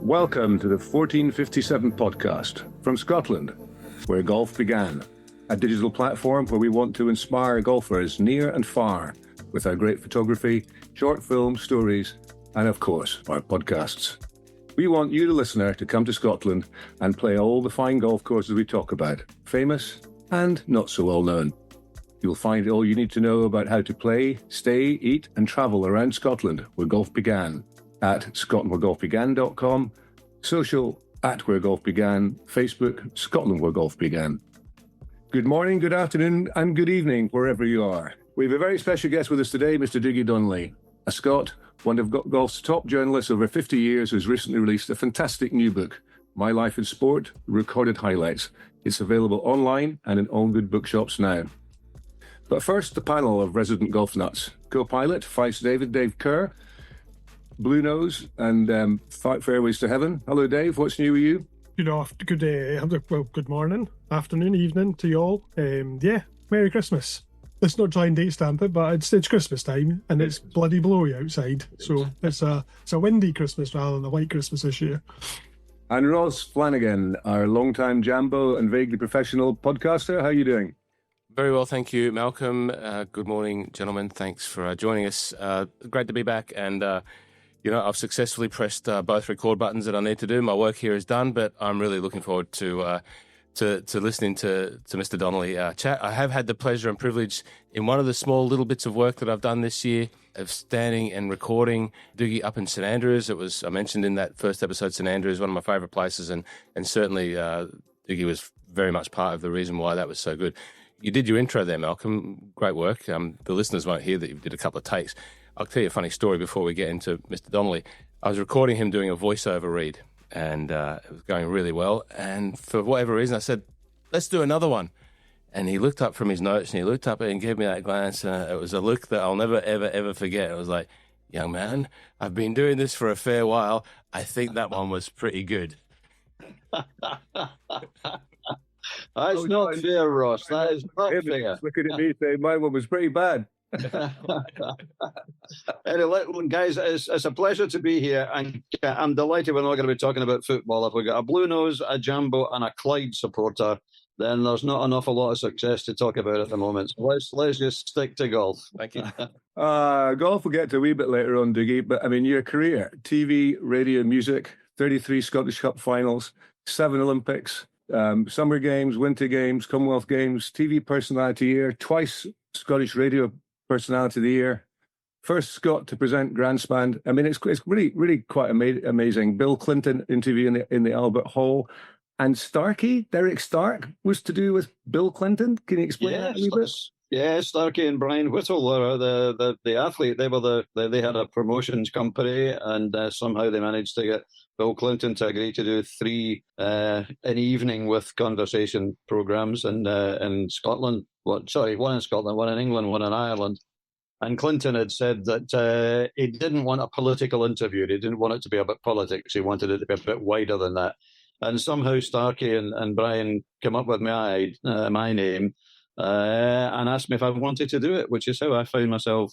Welcome to the 1457 podcast from Scotland, where golf began. A digital platform where we want to inspire golfers near and far with our great photography, short film stories, and of course, our podcasts. We want you, the listener, to come to Scotland and play all the fine golf courses we talk about, famous and not so well known. You'll find all you need to know about how to play, stay, eat, and travel around Scotland, where golf began, at scotlandwheregolfbegan.com, social at Where Golf Began, Facebook, Scotland Where Golf Began. Good morning, good afternoon, and good evening, wherever you are. We have a very special guest with us today, Mr. Dougie Donnelly, a Scot, one of golf's top journalists over 50 years, who's recently released a fantastic new book, My Life in Sport, Recorded Highlights. It's available online and in all good bookshops now. But first, the panel of resident golf nuts. Co-pilot, Fife Dave Kerr, Blue Nose, and Fairways to Heaven. Hello, Dave. What's new with you? Good morning, afternoon, evening to you all. Merry Christmas. Let's not try and date stamp it, but it's Christmas time and it's bloody blowy outside. So it's a windy Christmas rather than a white Christmas this year. And Ross Flanagan, our longtime Jambo and vaguely professional podcaster. How are you doing? Very well, thank you, Malcolm. Good morning, gentlemen. Thanks for joining us. Great to be back. And, I've successfully pressed both record buttons that I need to do. My work here is done, but I'm really looking forward to listening to Mr. Donnelly chat. I have had the pleasure and privilege in one of the small little bits of work that I've done this year of standing and recording Dougie up in St Andrews. I mentioned in that first episode, St Andrews, one of my favourite places, and certainly Dougie was very much part of the reason why that was so good. You did your intro there, Malcolm. Great work. The listeners won't hear that you did a couple of takes. I'll tell you a funny story before we get into Mr. Donnelly. I was recording him doing a voiceover read, and it was going really well. And for whatever reason, I said, let's do another one. And he looked up from his notes, and he looked up and gave me that glance. And it was a look that I'll never, ever, ever forget. It was like, young man, I've been doing this for a fair while. I think that one was pretty good. That's not fair, Ross. That is not fair. Looking at me saying my one was pretty bad. Anyway, guys, it's a pleasure to be here, and I'm delighted we're not going to be talking about football. If we've got a Blue Nose, a Jambo, and a Clyde supporter, then there's not an awful lot of success to talk about at the moment. So let's just stick to golf. Thank you. Golf we'll get to a wee bit later on, Dougie, but I mean, your career, TV, radio, music, 33 Scottish Cup finals, 7 Olympics, Summer Games, Winter Games, Commonwealth Games, TV Personality Year, twice Scottish Radio Personality of the Year, first Scot to present Grandstand. I mean, it's really, really quite amazing. Bill Clinton interview in the Albert Hall. And Derek Stark, was to do with Bill Clinton. Can you explain that a little bit? Yeah, Starkey and Brian Whittle were the athlete. They had a promotions company, and somehow they managed to get Bill Clinton to agree to do 3 an evening with conversation programs in Scotland. One in Scotland, one in England, one in Ireland. And Clinton had said that he didn't want a political interview. He didn't want it to be about politics. He wanted it to be a bit wider than that. And somehow Starkey and Brian came up with my name and asked me if I wanted to do it, which is how I found myself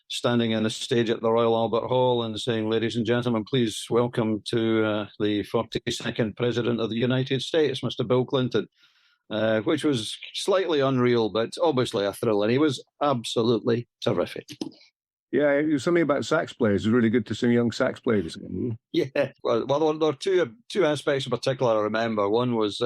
standing on the stage at the Royal Albert Hall and saying, ladies and gentlemen, please welcome to the 42nd President of the United States, Mr. Bill Clinton, which was slightly unreal, but obviously a thrill. And he was absolutely terrific. Yeah, it was something about sax players. It was really good to see young sax players. Yeah, well, there are two aspects in particular I remember. One was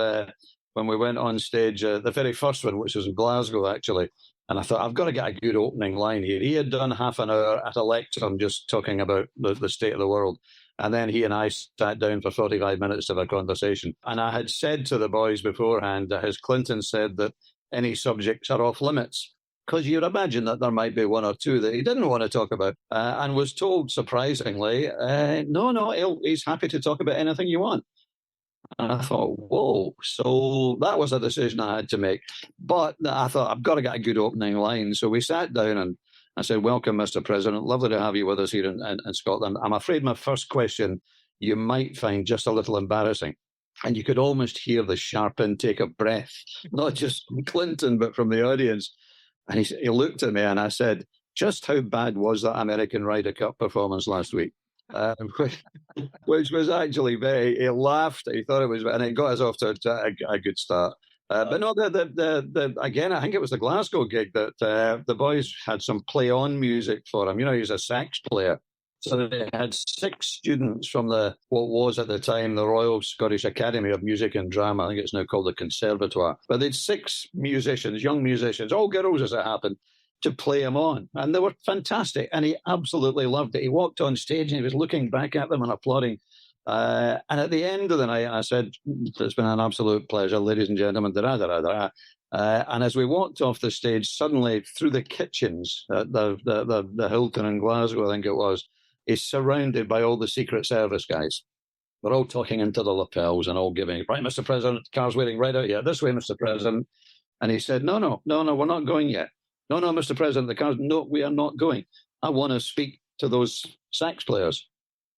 when we went on stage, the very first one, which was in Glasgow, actually. And I thought, I've got to get a good opening line here. He had done half an hour at a lectern just talking about the state of the world. And then he and I sat down for 45 minutes of a conversation. And I had said to the boys beforehand, as Clinton said, that any subjects are off limits. Because you'd imagine that there might be one or two that he didn't want to talk about, and was told, surprisingly, no, he's happy to talk about anything you want. And I thought, whoa. So that was a decision I had to make. But I thought, I've got to get a good opening line. So we sat down and I said, welcome, Mr. President. Lovely to have you with us here in Scotland. I'm afraid my first question you might find just a little embarrassing. And you could almost hear the sharp intake of breath, not just from Clinton, but from the audience. And he looked at me and I said, just how bad was that American Ryder Cup performance last week? Which was actually he laughed. He thought it was, and it got us off to a good start. But no, again, I think it was the Glasgow gig that the boys had some play on music for him. He's a sax player. So they had 6 students from what was at the time the Royal Scottish Academy of Music and Drama. I think it's now called the Conservatoire. But they had 6 musicians, young musicians, all girls as it happened, to play him on. And they were fantastic. And he absolutely loved it. He walked on stage and he was looking back at them and applauding. And at the end of the night, I said, "It's been an absolute pleasure, ladies and gentlemen." And as we walked off the stage, suddenly through the kitchens at the Hilton in Glasgow, I think it was, he's surrounded by all the Secret Service guys. They're all talking into the lapels and all giving, "Right, Mr. President, car's waiting right out here. This way, Mr. President." And he said, No, we're not going yet. No, Mr. President, the car's, no, we are not going. I want to speak to those sax players.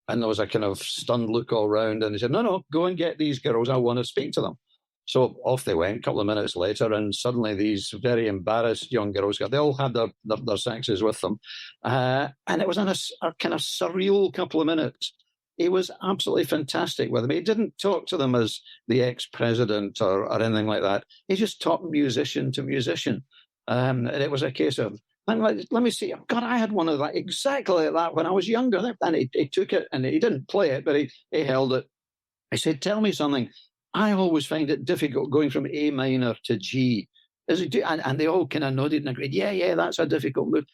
And there was a kind of stunned look all round. And he said, no, go and get these girls. I want to speak to them. So off they went a couple of minutes later. And suddenly these very embarrassed young girls, they all had their saxes with them. And it was a kind of surreal couple of minutes. He was absolutely fantastic with them. He didn't talk to them as the ex-president or anything like that. He just talked musician to musician. And it was a case of, let me see. God, I had one of that exactly like that when I was younger. And he took it and he didn't play it, but he held it. I said, "Tell me something. I always find it difficult going from A minor to G." And they all kind of nodded and agreed. Yeah, that's a difficult move.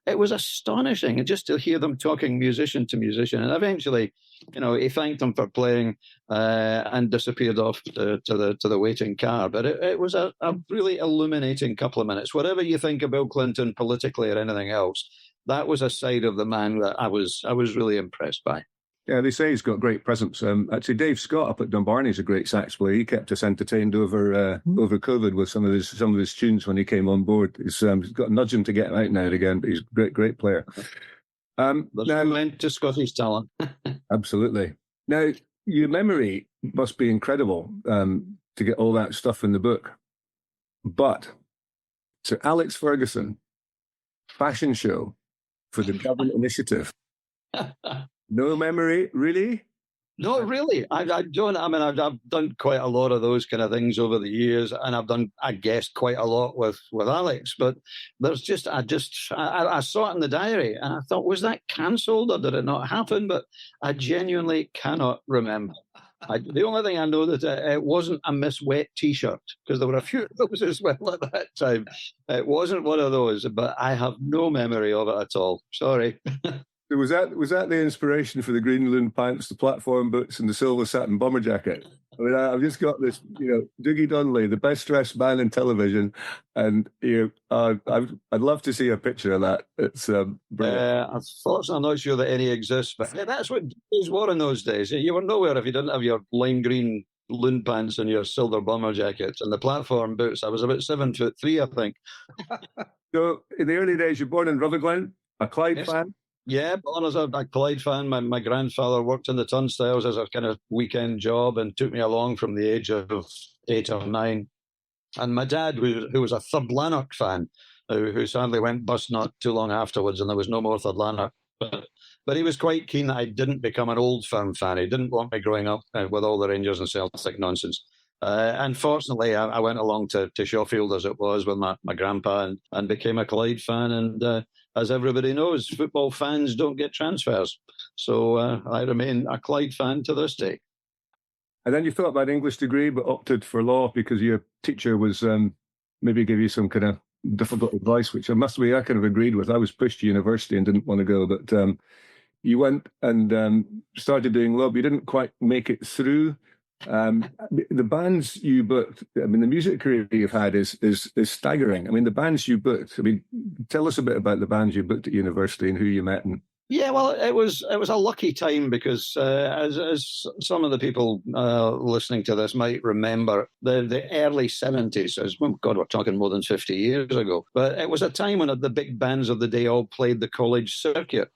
It was astonishing just to hear them talking musician to musician. And eventually, he thanked them for playing and disappeared off to the waiting car. But it was a really illuminating couple of minutes. Whatever you think of Bill Clinton politically or anything else, that was a side of the man that I was really impressed by. Yeah, they say he's got great presence. Actually, Dave Scott up at Dumbarton's a great sax player. He kept us entertained over COVID with some of his tunes when he came on board. He's got to nudge him to get him out now and again, but he's a great player. There's no end to Scottish talent. Absolutely. Now, your memory must be incredible to get all that stuff in the book. But Sir Alex Ferguson, fashion show for the Government Initiative. No memory, really? Not really. I've done quite a lot of those kind of things over the years, and I've done, I guess, quite a lot with Alex. But there's I saw it in the diary, and I thought, was that cancelled or did it not happen? But I genuinely cannot remember. The only thing I know that it wasn't a Miss Wet T-shirt, because there were a few of those as well at that time. It wasn't one of those, but I have no memory of it at all. Sorry. Was that the inspiration for the Greenland pants, the platform boots, and the silver satin bomber jacket? I mean, I've just got this, Dougie Donnelly, the best dressed man in television, and I'd love to see a picture of that. It's brilliant. Unfortunately, I'm not sure that any exists, but that's what these were in those days. You were nowhere if you didn't have your lime green loon pants and your silver bomber jackets and the platform boots. I was about 7'3", I think. So, in the early days, you're born in Rutherglen, a Clyde fan. Yeah, born as a Clyde fan. My grandfather worked in the turnstiles as a kind of weekend job and took me along from the age of 8 or 9. And my dad, who was a Third Lanark fan, who sadly went bust not too long afterwards, and there was no more Third Lanark. But he was quite keen that I didn't become an Old Firm fan. He didn't want me growing up with all the Rangers and Celtic nonsense. And fortunately, I went along to Sheffield, as it was, with my grandpa and became a Clyde fan. And as everybody knows, football fans don't get transfers. So I remain a Clyde fan to this day. And then you thought about an English degree, but opted for law because your teacher was maybe gave you some kind of difficult advice, which I kind of agreed with. I was pushed to university and didn't want to go, but you went and started doing law, but you didn't quite make it through. The bands you booked, I mean, the music career you've had is staggering. I mean, the bands you booked, I mean, tell us a bit about the bands you booked at university and who you met. Yeah, well, it was a lucky time because as some of the people listening to this might remember, the early 70s, God, we're talking more than 50 years ago, but it was a time when the big bands of the day all played the college circuit.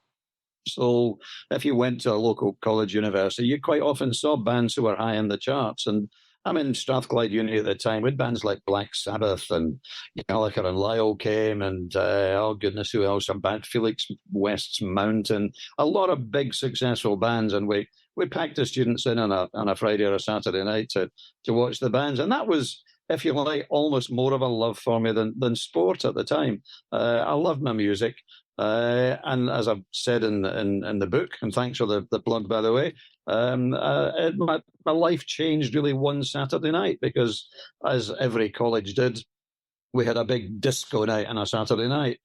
So if you went to a local college university, you quite often saw bands who were high in the charts. And I'm in Strathclyde Uni at the time with bands like Black Sabbath and Gallagher and Lyle came, and oh goodness, who else? A band, Felix West's Mountain, a lot of big successful bands, and we packed the students in on a Friday or a Saturday night to watch the bands, and that was, if you like, almost more of a love for me than sport at the time. I loved my music. And as I've said in the book, and thanks for the plug, by the way, my life changed really one Saturday night, because, as every college did, we had a big disco night on a Saturday night.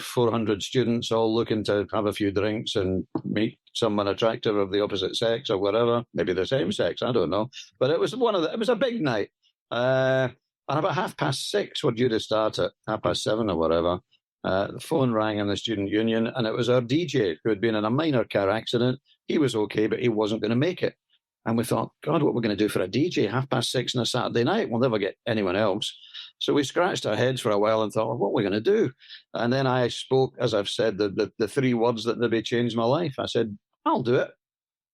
400 students all looking to have a few drinks and meet someone attractive of the opposite sex or whatever, maybe the same sex, I don't know. But it was it was a big night. And about 6:30, we're due to start at 7:30 or whatever. The phone rang in the student union, and it was our DJ who had been in a minor car accident. He was okay, but he wasn't going to make it. And we thought, God, what are we going to do for a DJ 6:30 on a Saturday night? We'll never get anyone else. So we scratched our heads for a while and thought, well, what are we going to do? And then I spoke, as I've said, the 3 words that maybe changed my life. I said, I'll do it.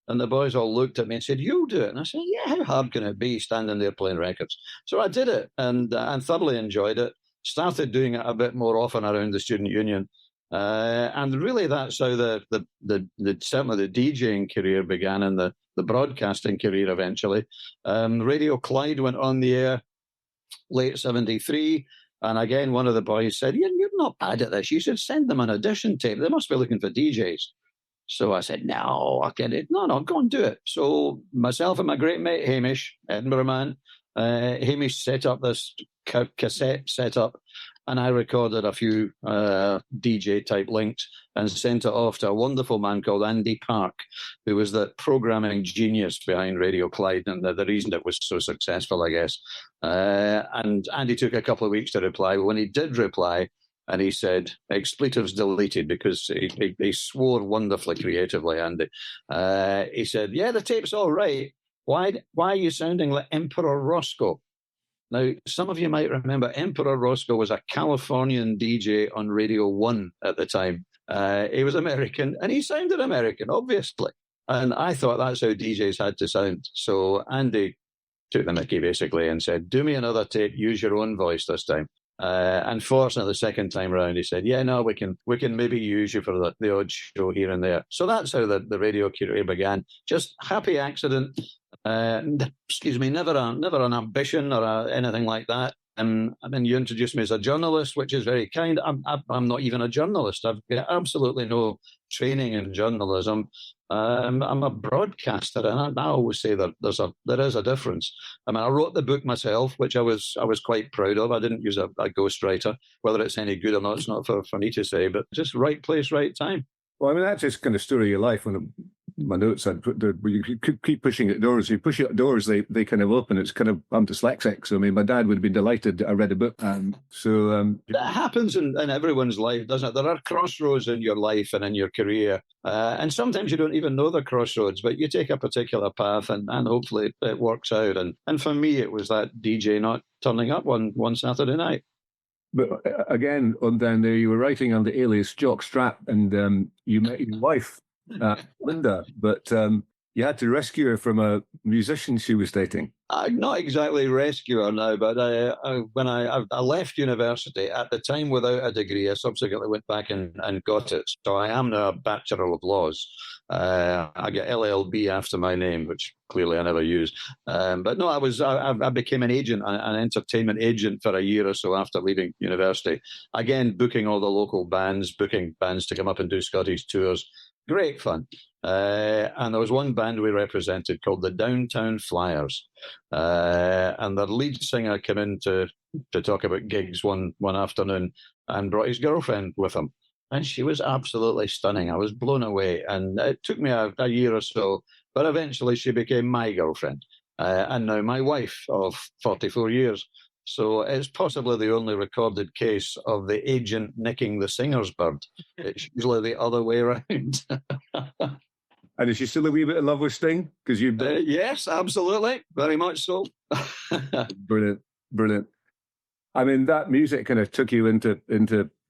And the boys all looked at me and said, you'll do it. And I said, yeah, how hard can it be standing there playing records? So I did it and thoroughly enjoyed it. Started doing it a bit more often around the student union. And really that's how certainly the DJing career began, and the broadcasting career eventually. Radio Clyde went on the air late 73. And again, one of the boys said, you're not bad at this. You should send them an audition tape. They must be looking for DJs. So I said, no, I get it. No, go and do it. So myself and my great mate, Hamish, Edinburgh man, Hamish set up this cassette setup, and I recorded a few DJ type links and sent it off to a wonderful man called Andy Park, who was the programming genius behind Radio Clyde, and the reason it was so successful, I guess. And Andy took a couple of weeks to reply. But when he did reply, and he said, expletives deleted, because he swore wonderfully creatively, Andy. He said, yeah, the tape's all right. Why are you sounding like Emperor Roscoe? Now, some of you might remember Emperor Roscoe was a Californian DJ on Radio 1 at the time. He was American, and he sounded American, obviously. And I thought that's how DJs had to sound. So Andy took the mickey, basically, and said, do me another tape, use your own voice this time. Unfortunately, the second time round, he said, yeah, no, we can maybe use you for the odd show here and there. So that's how the radio career began. Just happy accident. Never an ambition or anything like that. I mean, you introduced me as a journalist, which is very kind. I'm not even a journalist. I've got absolutely no training in journalism. I'm a broadcaster, and I always say that there is a difference. I mean, I wrote the book myself, which I was quite proud of. I didn't use a ghostwriter. Whether it's any good or not, it's not for me to say, but just right place, right time. Well, I mean, that's just kind of story of your life. When my notes said, you keep pushing at doors. You push at doors, they kind of open. It's kind of, I'm dyslexic. So, I mean, my dad would have been delighted I read a book. That happens in everyone's life, doesn't it? There are crossroads in your life and in your career. And sometimes you don't even know the crossroads, but you take a particular path and hopefully it works out. And for me, it was that DJ not turning up one Saturday night. But again, on down there, you were writing under alias Jock Strap, and you met your wife, Linda, but you had to rescue her from a musician she was dating. Not exactly rescue her now, but when I left university at the time without a degree, I subsequently went back and got it. So I am now a Bachelor of Laws. I get LLB after my name, which clearly I never used. But no, I became an agent, an entertainment agent for a year or so after leaving university. Again, booking all the local bands, booking bands to come up and do Scottish tours. Great fun. And there was one band we represented called the Downtown Flyers. And their lead singer came in to talk about gigs one afternoon and brought his girlfriend with him. And she was absolutely stunning. I was blown away. And it took me a year or so, but eventually she became my girlfriend. And now my wife of 44 years. So it's possibly the only recorded case of the agent nicking the singer's bird. It's usually the other way around. And is she still a wee bit in love with Sting? Because you, yes, absolutely, very much so. Brilliant. I mean, that music kind of took you into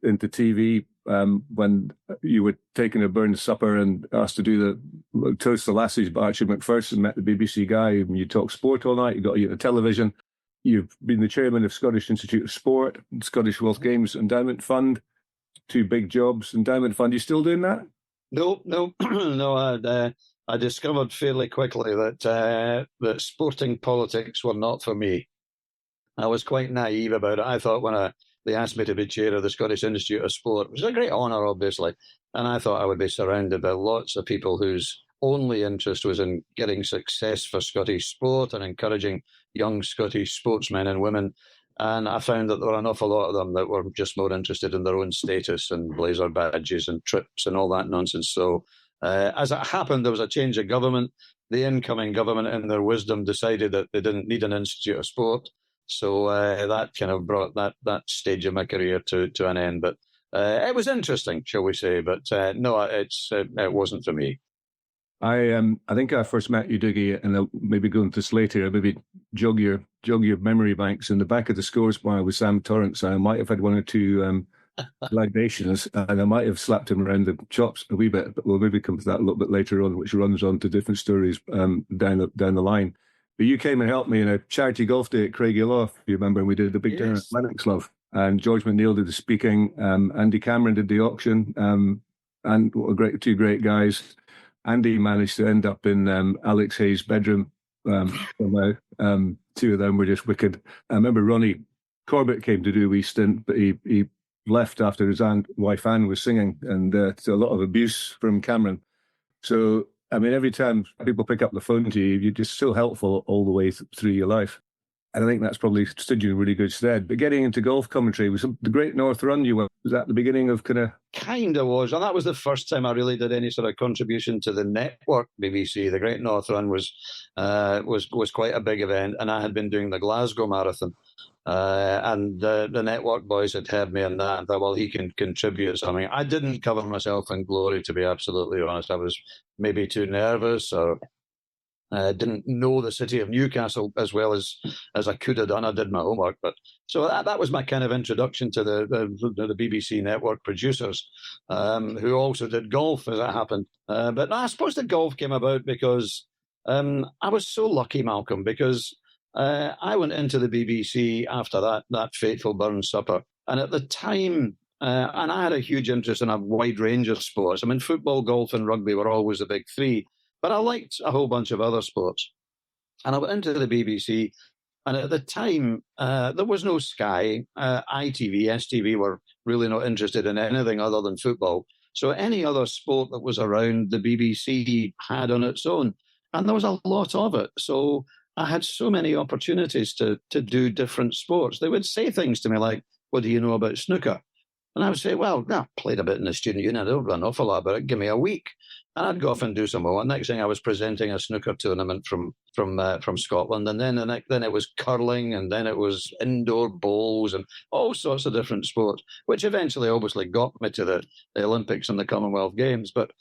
TV when you were taking a burn supper and asked to do the Toast the Lassies by Archie McPherson, met the BBC guy, and you talk sport all night, you got you the television. You've been the chairman of Scottish Institute of Sport, Scottish Wealth Games Endowment Fund, 2 big jobs, Endowment Fund. You still doing that? No, no. I discovered fairly quickly that sporting politics were not for me. I was quite naive about it. I thought when they asked me to be chair of the Scottish Institute of Sport, which is a great honour, obviously, and I thought I would be surrounded by lots of people whose only interest was in getting success for Scottish sport and encouraging young Scottish sportsmen and women. And I found that there were an awful lot of them that were just more interested in their own status and blazer badges and trips and all that nonsense. So as it happened, there was a change of government. The incoming government, in their wisdom, decided that they didn't need an Institute of Sport. So that kind of brought that stage of my career to an end. But it was interesting, shall we say. But no, it wasn't for me. I think I first met you, Dougie, and I'll maybe go into this later. Maybe jog your memory banks. In the back of the scores bar with Sam Torrance, I might have had 1 or 2 libations, and I might have slapped him around the chops a wee bit. But we'll maybe come to that a little bit later on, which runs on to different stories down the line. But you came and helped me in a charity golf day at Craigielaw, if you remember, and we did the big dinner at Lennox Love. And George McNeil did the speaking. Andy Cameron did the auction, and what a 2 great guys. Andy managed to end up in Alex Hayes' bedroom somehow. 2 of them were just wicked. I remember Ronnie Corbett came to do a wee stint, but he left after his wife Anne was singing, and so a lot of abuse from Cameron. So, I mean, every time people pick up the phone to you, you're just so helpful all the way through your life. And I think that's probably stood you in really good stead. But getting into golf commentary, was the Great North Run you went, was that the beginning of Kind of was. And that was the first time I really did any sort of contribution to the network BBC. The Great North Run was quite a big event. And I had been doing the Glasgow Marathon. And the network boys had heard me in that and thought, well, he can contribute something. I didn't cover myself in glory, to be absolutely honest. I was maybe too nervous, or didn't know the city of Newcastle as well as I could have done. I did my homework, but so that was my kind of introduction to the BBC network producers, who also did golf as it happened. But I suppose the golf came about because I was so lucky, Malcolm, because I went into the BBC after that fateful burn supper, and at the time. And I had a huge interest in a wide range of sports. I mean, football, golf, and rugby were always the big 3. But I liked a whole bunch of other sports. And I went into the BBC, and at the time, there was no Sky. ITV, STV were really not interested in anything other than football. So any other sport that was around, the BBC had on its own. And there was a lot of it. So I had so many opportunities to do different sports. They would say things to me like, what do you know about snooker? And I would say, well, I played a bit in the student union. I don't know an awful lot about it. Give me a week. And I'd go off and do some more. Next thing, I was presenting a snooker tournament from Scotland. And then it was curling, and then it was indoor bowls and all sorts of different sports, which eventually obviously got me to the Olympics and the Commonwealth Games. But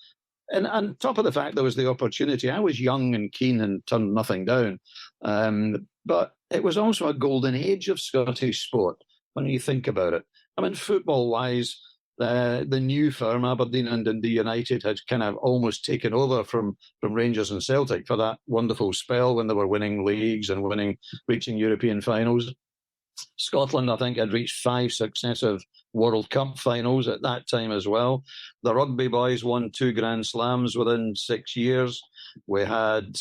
and on top of the fact there was the opportunity, I was young and keen and turned nothing down. But it was also a golden age of Scottish sport when you think about it. I mean, football-wise, the new firm, Aberdeen and Dundee United, had kind of almost taken over from Rangers and Celtic for that wonderful spell when they were winning leagues and reaching European finals. Scotland, I think, had reached 5 successive World Cup finals at that time as well. The rugby boys won 2 Grand Slams within 6 years. We had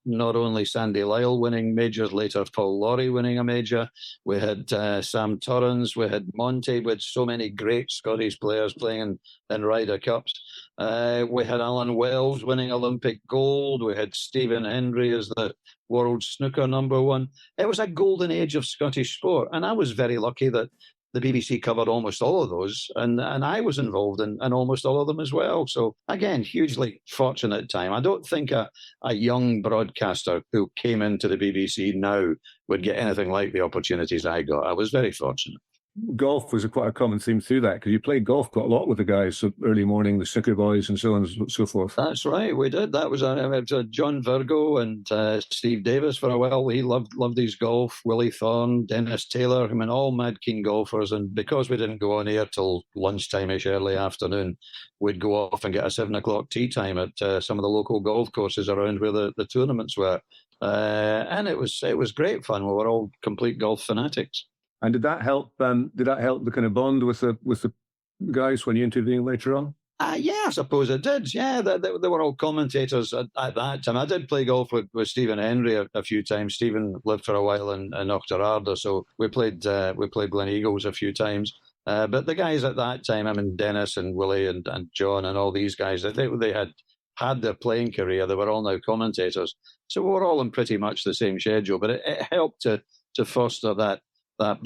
not only Sandy Lyle winning majors, later Paul Laurie winning a major. We had Sam Torrance. We had Monty. We had so many great Scottish players playing in Ryder Cups. We had Alan Wells winning Olympic gold. We had Stephen Hendry as the world snooker #1. It was a golden age of Scottish sport. And I was very lucky that the BBC covered almost all of those, and I was involved in almost all of them as well. So, again, hugely fortunate time. I don't think a young broadcaster who came into the BBC now would get anything like the opportunities I got. I was very fortunate. golf was quite a common theme through that, because you played golf quite a lot with the guys, so early morning, the Sicker Boys and so on and so forth. That's right, we did. That was John Virgo and Steve Davis for a while. He loved his golf. Willie Thorne, Dennis Taylor, I mean, all mad keen golfers. And because we didn't go on air till lunchtime-ish, early afternoon, we'd go off and get a 7 o'clock tee time at some of the local golf courses around where the tournaments were. And it was great fun. We were all complete golf fanatics. And did that help? Did that help the kind of bond with the guys when you intervened later on? Yeah, I suppose it did. Yeah, they were all commentators at that time. I did play golf with Stephen Henry a few times. Stephen lived for a while in Auchterarder, so we played Glen Eagles a few times. But the guys at that time, I mean, Dennis and Willie and John and all these guys, they had their playing career. They were all now commentators. So we were all on pretty much the same schedule. But it helped to foster that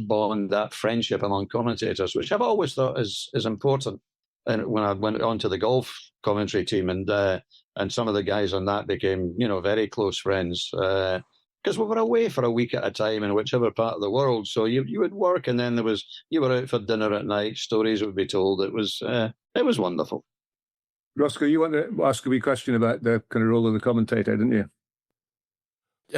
bond, that friendship among commentators, which I've always thought is important. And when I went on to the golf commentary team, and some of the guys on that became, very close friends, because we were away for a week at a time in whichever part of the world. So you would work, and then you were out for dinner at night. Stories would be told. It was wonderful. Roscoe, you want to ask a wee question about the kind of role of the commentator, didn't you?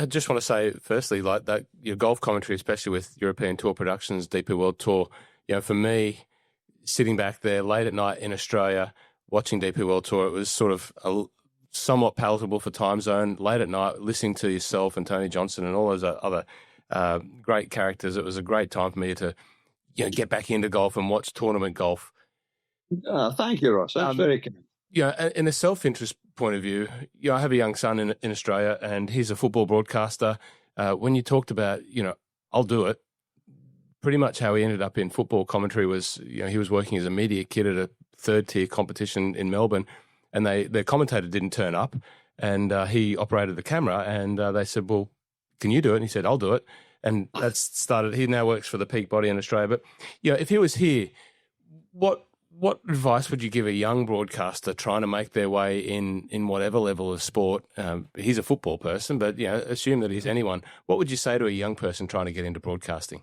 I just want to say, firstly, like that, your golf commentary, especially with European Tour Productions, DP World Tour, for me, sitting back there late at night in Australia, watching DP World Tour, it was sort of somewhat palatable for time zone. Late at night, listening to yourself and Tony Johnson and all those other great characters, it was a great time for me to get back into golf and watch tournament golf. Thank you, Ross. That's very kind. In a self-interest point of view, I have a young son in Australia, and he's a football broadcaster. When you talked about, I'll do it, pretty much how he ended up in football commentary was, he was working as a media kid at a third-tier competition in Melbourne, and the commentator didn't turn up, and he operated the camera, and they said, well, can you do it? And he said, I'll do it. And that's started. He now works for the Peak Body in Australia. But, if he was here, what advice would you give a young broadcaster trying to make their way in whatever level of sport? He's a football person, but assume that he's anyone. What would you say to a young person trying to get into broadcasting?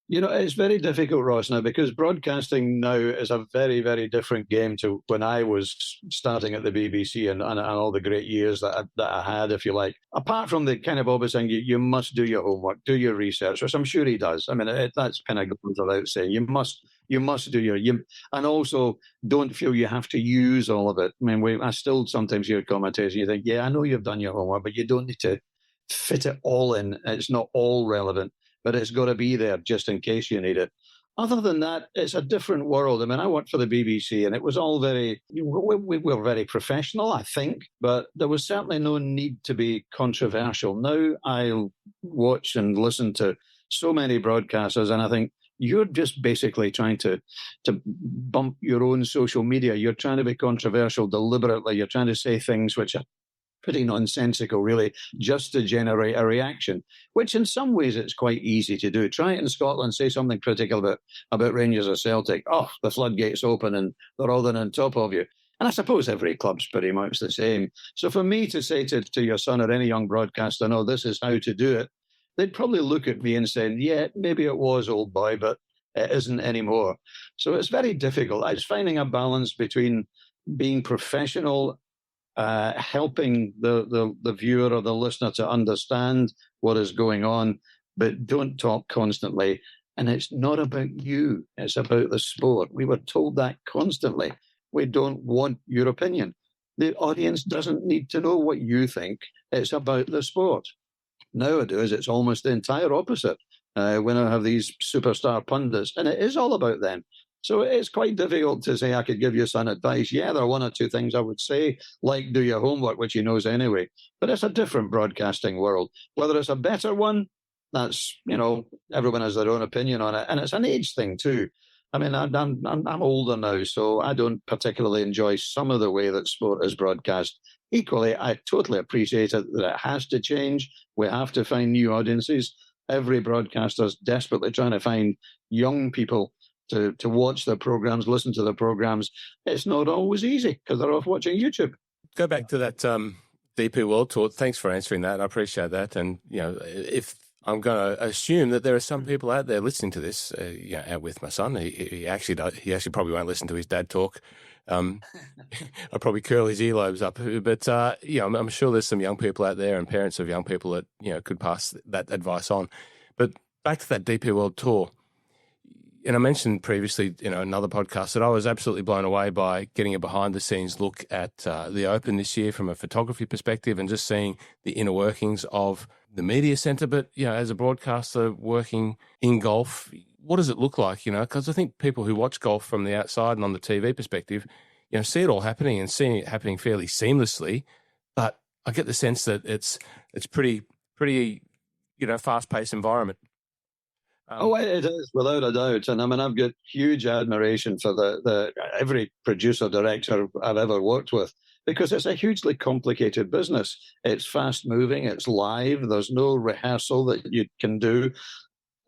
It's very difficult, Ross, now, because broadcasting now is a very, very different game to when I was starting at the BBC and all the great years that I had, if you like. Apart from the kind of obvious thing, you must do your homework, do your research, which I'm sure he does. I mean, that's kind of goes without saying. You must do and also don't feel you have to use all of it. I mean, I still sometimes hear commentators and you think, yeah, I know you've done your homework, but you don't need to fit it all in. It's not all relevant, but it's got to be there just in case you need it. Other than that, it's a different world. I mean, I worked for the BBC, and it was all we were very professional, I think, but there was certainly no need to be controversial. Now I watch and listen to so many broadcasters, and I think you're just basically trying to bump your own social media. You're trying to be controversial deliberately. You're trying to say things which are pretty nonsensical, really, just to generate a reaction, which in some ways it's quite easy to do. Try it in Scotland, say something critical about Rangers or Celtic. Oh, the floodgates open and they're all then on top of you. And I suppose every club's pretty much the same. So for me to say to your son or any young broadcaster, no, this is how to do it, they'd probably look at me and say, yeah, maybe it was, old boy, but it isn't anymore. So it's very difficult. It's finding a balance between being professional, helping the viewer or the listener to understand what is going on, but don't talk constantly. And it's not about you. It's about the sport. We were told that constantly. We don't want your opinion. The audience doesn't need to know what you think. It's about the sport. Nowadays, it's almost the entire opposite. When I have these superstar pundits, and it is all about them. So it's quite difficult to say I could give your son advice. Yeah, there are one or two things I would say, like do your homework, which he knows anyway. But it's a different broadcasting world. Whether it's a better one, that's, everyone has their own opinion on it. And it's an age thing too. I mean, I'm older now, so I don't particularly enjoy some of the way that sport is broadcast. Equally, I totally appreciate it that it has to change. We have to find new audiences. Every broadcaster is desperately trying to find young people to watch their programs, listen to their programs. It's not always easy because they're off watching YouTube. Go back to that DP World Tour. Thanks for answering that. I appreciate that. And, if I'm going to assume that there are some people out there listening to this. Out with my son, he actually probably won't listen to his dad talk. I'll probably curl his earlobes up, but I'm sure there's some young people out there and parents of young people that could pass that advice on. But back to that DP World Tour, and I mentioned previously, another podcast that I was absolutely blown away by getting a behind-the-scenes look at the Open this year from a photography perspective and just seeing the inner workings of the media centre. But as a broadcaster working in golf, what does it look like? Because I think people who watch golf from the outside and on the TV perspective, see it all happening and seeing it happening fairly seamlessly. But I get the sense that it's pretty fast-paced environment. It is, without a doubt. And I mean, I've got huge admiration for the every producer, director I've ever worked with, because it's a hugely complicated business. It's fast moving, it's live, there's no rehearsal that you can do.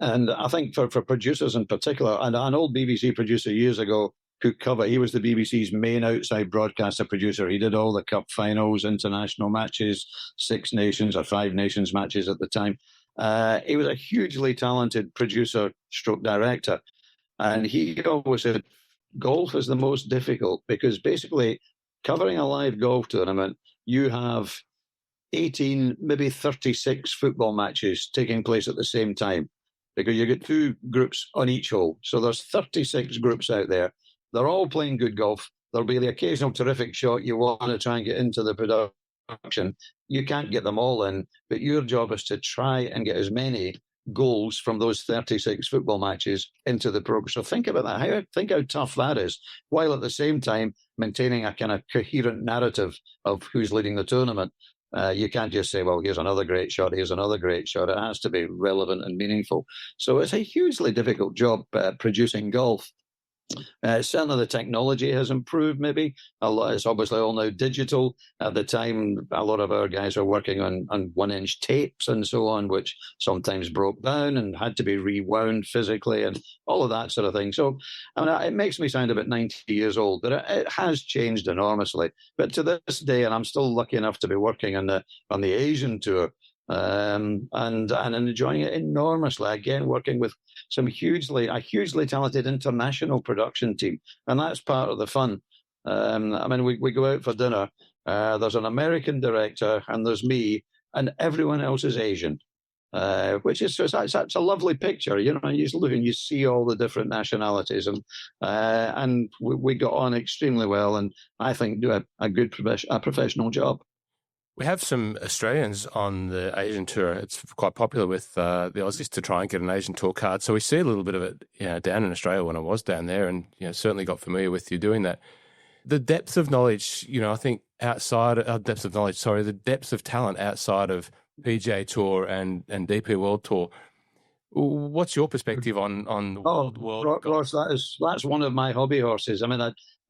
And I think for producers in particular, and an old BBC producer years ago could cover, he was the BBC's main outside broadcaster producer. He did all the cup finals, international matches, Six Nations or Five Nations matches at the time. He was a hugely talented producer stroke director. And he always said golf is the most difficult because basically covering a live golf tournament, you have 18, maybe 36 football matches taking place at the same time because you get two groups on each hole. So there's 36 groups out there. They're all playing good golf. There'll be the occasional terrific shot you want to try and get into the production. You can't get them all in, but your job is to try and get as many goals from those 36 football matches into the program. So think about that. Think how tough that is, while at the same time maintaining a kind of coherent narrative of who's leading the tournament. You can't just say, well, here's another great shot, here's another great shot. It has to be relevant and meaningful. So it's a hugely difficult job producing golf. Certainly the technology has improved maybe. It's obviously all now digital. At the time, a lot of our guys are working on 1-inch tapes and so on, which sometimes broke down and had to be rewound physically and all of that sort of thing. So I mean, it makes me sound about 90 years old, but it has changed enormously. But to this day, and I'm still lucky enough to be working on the Asian tour, and enjoying it enormously. Again, working with a hugely talented international production team, and that's part of the fun. I mean, we go out for dinner. There's an American director, and there's me, and everyone else is Asian, which is it's a lovely picture. You just look and you see all the different nationalities, and we got on extremely well, and I think do a good professional job. We have some Australians on the Asian tour. It's quite popular with the Aussies to try and get an Asian tour card. So we see a little bit of it down in Australia when I was down there, and certainly got familiar with you doing that. The depth of knowledge, I think the depth of talent outside of PGA Tour and DP World Tour. What's your perspective on the world? Ross, that's one of my hobby horses. I mean,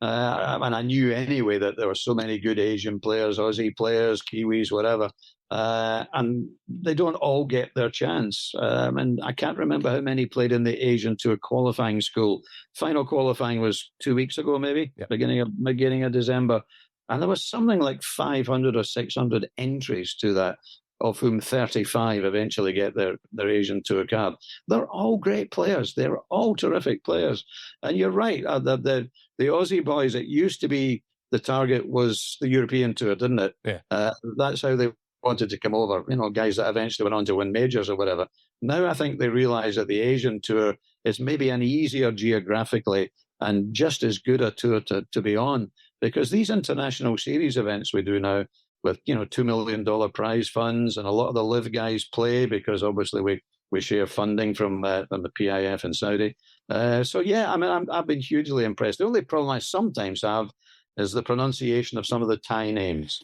I knew anyway that there were so many good Asian players, Aussie players, Kiwis, whatever, and they don't all get their chance. And I can't remember how many played in the Asian Tour qualifying school. Final qualifying was 2 weeks ago, maybe, yep. beginning of December, and there was something like 500 or 600 entries to that, of whom 35 eventually get their Asian Tour card. They're all great players. They're all terrific players. And you're right, the Aussie boys, it used to be the target was the European Tour, didn't it? Yeah. That's how they wanted to come over, guys that eventually went on to win majors or whatever. Now I think they realise that the Asian Tour is maybe an easier geographically and just as good a tour to be on, because these international series events we do now, with $2 million prize funds, and a lot of the live guys play because obviously we share funding from the PIF in Saudi. So yeah, I mean, I've been hugely impressed. The only problem I sometimes have is the pronunciation of some of the Thai names,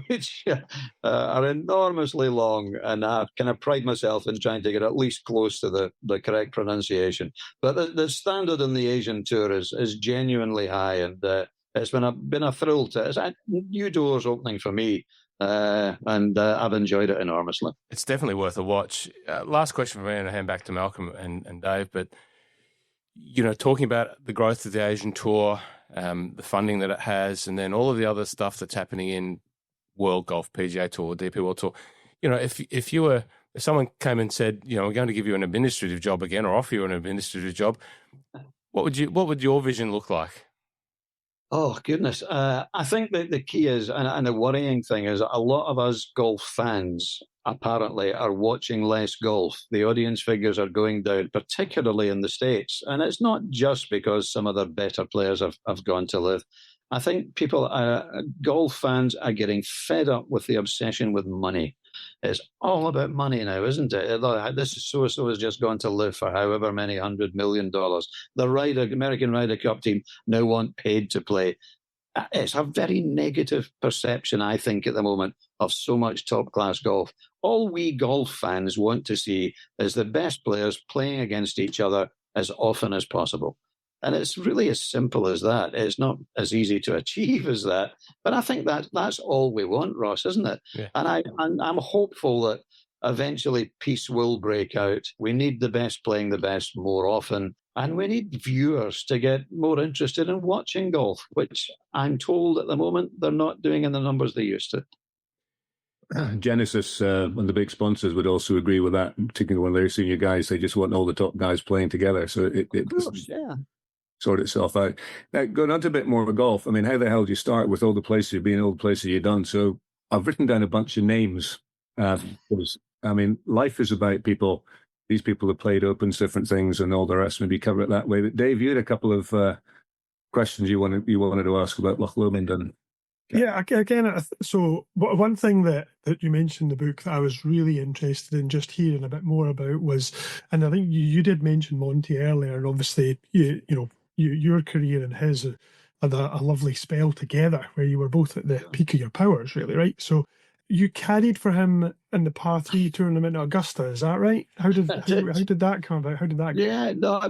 which are enormously long, and I kind of pride myself in trying to get at least close to the correct pronunciation. But the standard in the Asian Tour is genuinely high, and it's been a thrill it's new doors opening for me, and I've enjoyed it enormously. It's definitely worth a watch. Last question for me, and I'll hand back to Malcolm and Dave. But talking about the growth of the Asian Tour, the funding that it has, and then all of the other stuff that's happening in World Golf, PGA Tour, DP World Tour. If you were if someone came and said, we're going to give you an administrative job again, or offer you an administrative job, what would your vision look like? Oh, goodness. I think that the key is, and the worrying thing is, a lot of us golf fans apparently are watching less golf. The audience figures are going down, particularly in the States. And it's not just because some of the better players have gone to live. I think golf fans are getting fed up with the obsession with money. It's all about money now, isn't it? This so-and-so has just gone to live for however many $100 million. The American Ryder Cup team now want paid to play. It's a very negative perception, I think, at the moment of so much top-class golf. All we golf fans want to see is the best players playing against each other as often as possible. And it's really as simple as that. It's not as easy to achieve as that. But I think that's all we want, Ross, isn't it? Yeah. And I'm hopeful that eventually peace will break out. We need the best playing the best more often. And we need viewers to get more interested in watching golf, which I'm told at the moment they're not doing in the numbers they used to. Genesis, one of the big sponsors, would also agree with that, particularly when they're senior guys. They just want all the top guys playing together. So it Yeah. sort itself out. Now, going on to a bit more of golf, I mean, how the hell do you start with all the places you've been, all the places you've done? So I've written down a bunch of names. Life is about people. These people have played Opens, different things, and all the rest. Maybe cover it that way. But Dave, you had a couple of questions you wanted to ask about Loch Lomond. And yeah, again, so one thing that you mentioned in the book that I was really interested in just hearing a bit more about was, and I think you did mention Monty earlier, and obviously your career and his had a lovely spell together where you were both at the peak of your powers, really, right? So you caddied for him in the par 3 tournament at Augusta, is that right? How did that come about? How did that go? Yeah, no,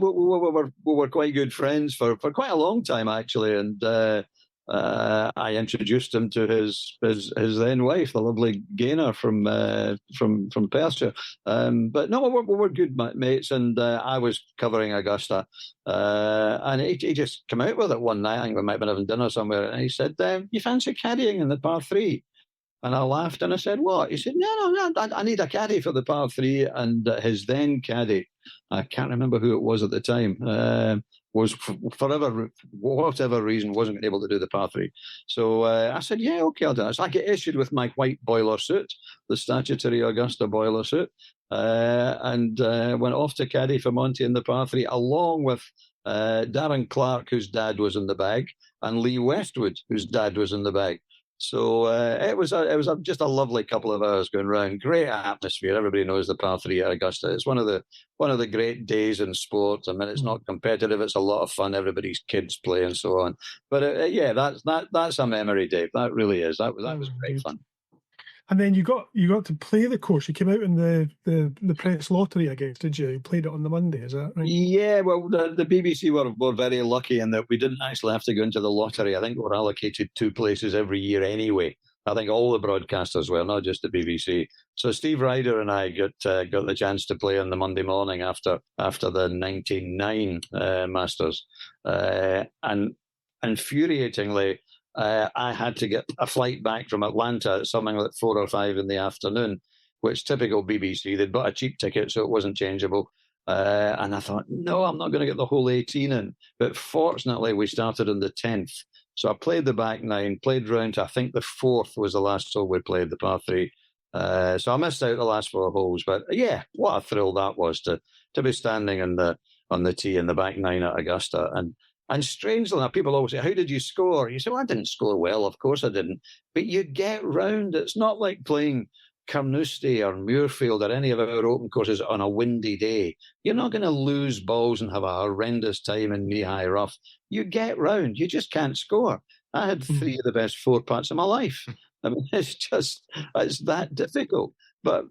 we were quite good friends for quite a long time, actually, and I introduced him to his then wife, the lovely Gaynor from Perthshire. But no, we were good mates, and I was covering Augusta, and he just came out with it one night. I think we might have been having dinner somewhere, and he said, "You fancy caddying in the par 3?" And I laughed and I said, "What?" He said, No, I need a caddy for the par 3. And his then caddy, I can't remember who it was at the time, was for whatever reason, wasn't able to do the par 3. So I said, "Yeah, okay, I'll do that." So I get issued with my white boiler suit, the statutory Augusta boiler suit, and went off to caddy for Monty in the par 3, along with Darren Clark, whose dad was in the bag, and Lee Westwood, whose dad was in the bag. So it was just a lovely couple of hours going round. Great atmosphere. Everybody knows the par 3 at Augusta. It's one of the great days in sport. I mean, it's not competitive. It's a lot of fun. Everybody's kids play and so on. But that's a memory, Dave. That really is. That was great fun. And then you got to play the course. You came out in the press lottery, I guess, did you? You played it on the Monday, is that right? Yeah, well, the BBC were very lucky in that we didn't actually have to go into the lottery. I think we were allocated 2 places every year anyway. I think all the broadcasters were, not just the BBC. So Steve Ryder and I got the chance to play on the Monday morning after the 99 Masters. And infuriatingly, I had to get a flight back from Atlanta at something like 4 or 5 in the afternoon, which typical BBC. They'd bought a cheap ticket, so it wasn't changeable. And I thought, no, I'm not going to get the whole 18 in. But fortunately, we started on the 10th. So I played the back 9, played round to, I think the 4th was the last hole we played, the par 3. So I missed out the last 4 holes. But yeah, what a thrill that was to be standing on the tee in the back 9 at Augusta. And strangely enough, people always say, "How did you score?" You say, "Well, I didn't score well. Of course I didn't." But you get round. It's not like playing Carnoustie or Muirfield or any of our open courses on a windy day. You're not going to lose balls and have a horrendous time in knee-high rough. You get round. You just can't score. I had 3 of the best 4 putts of my life. I mean, it's that difficult. But,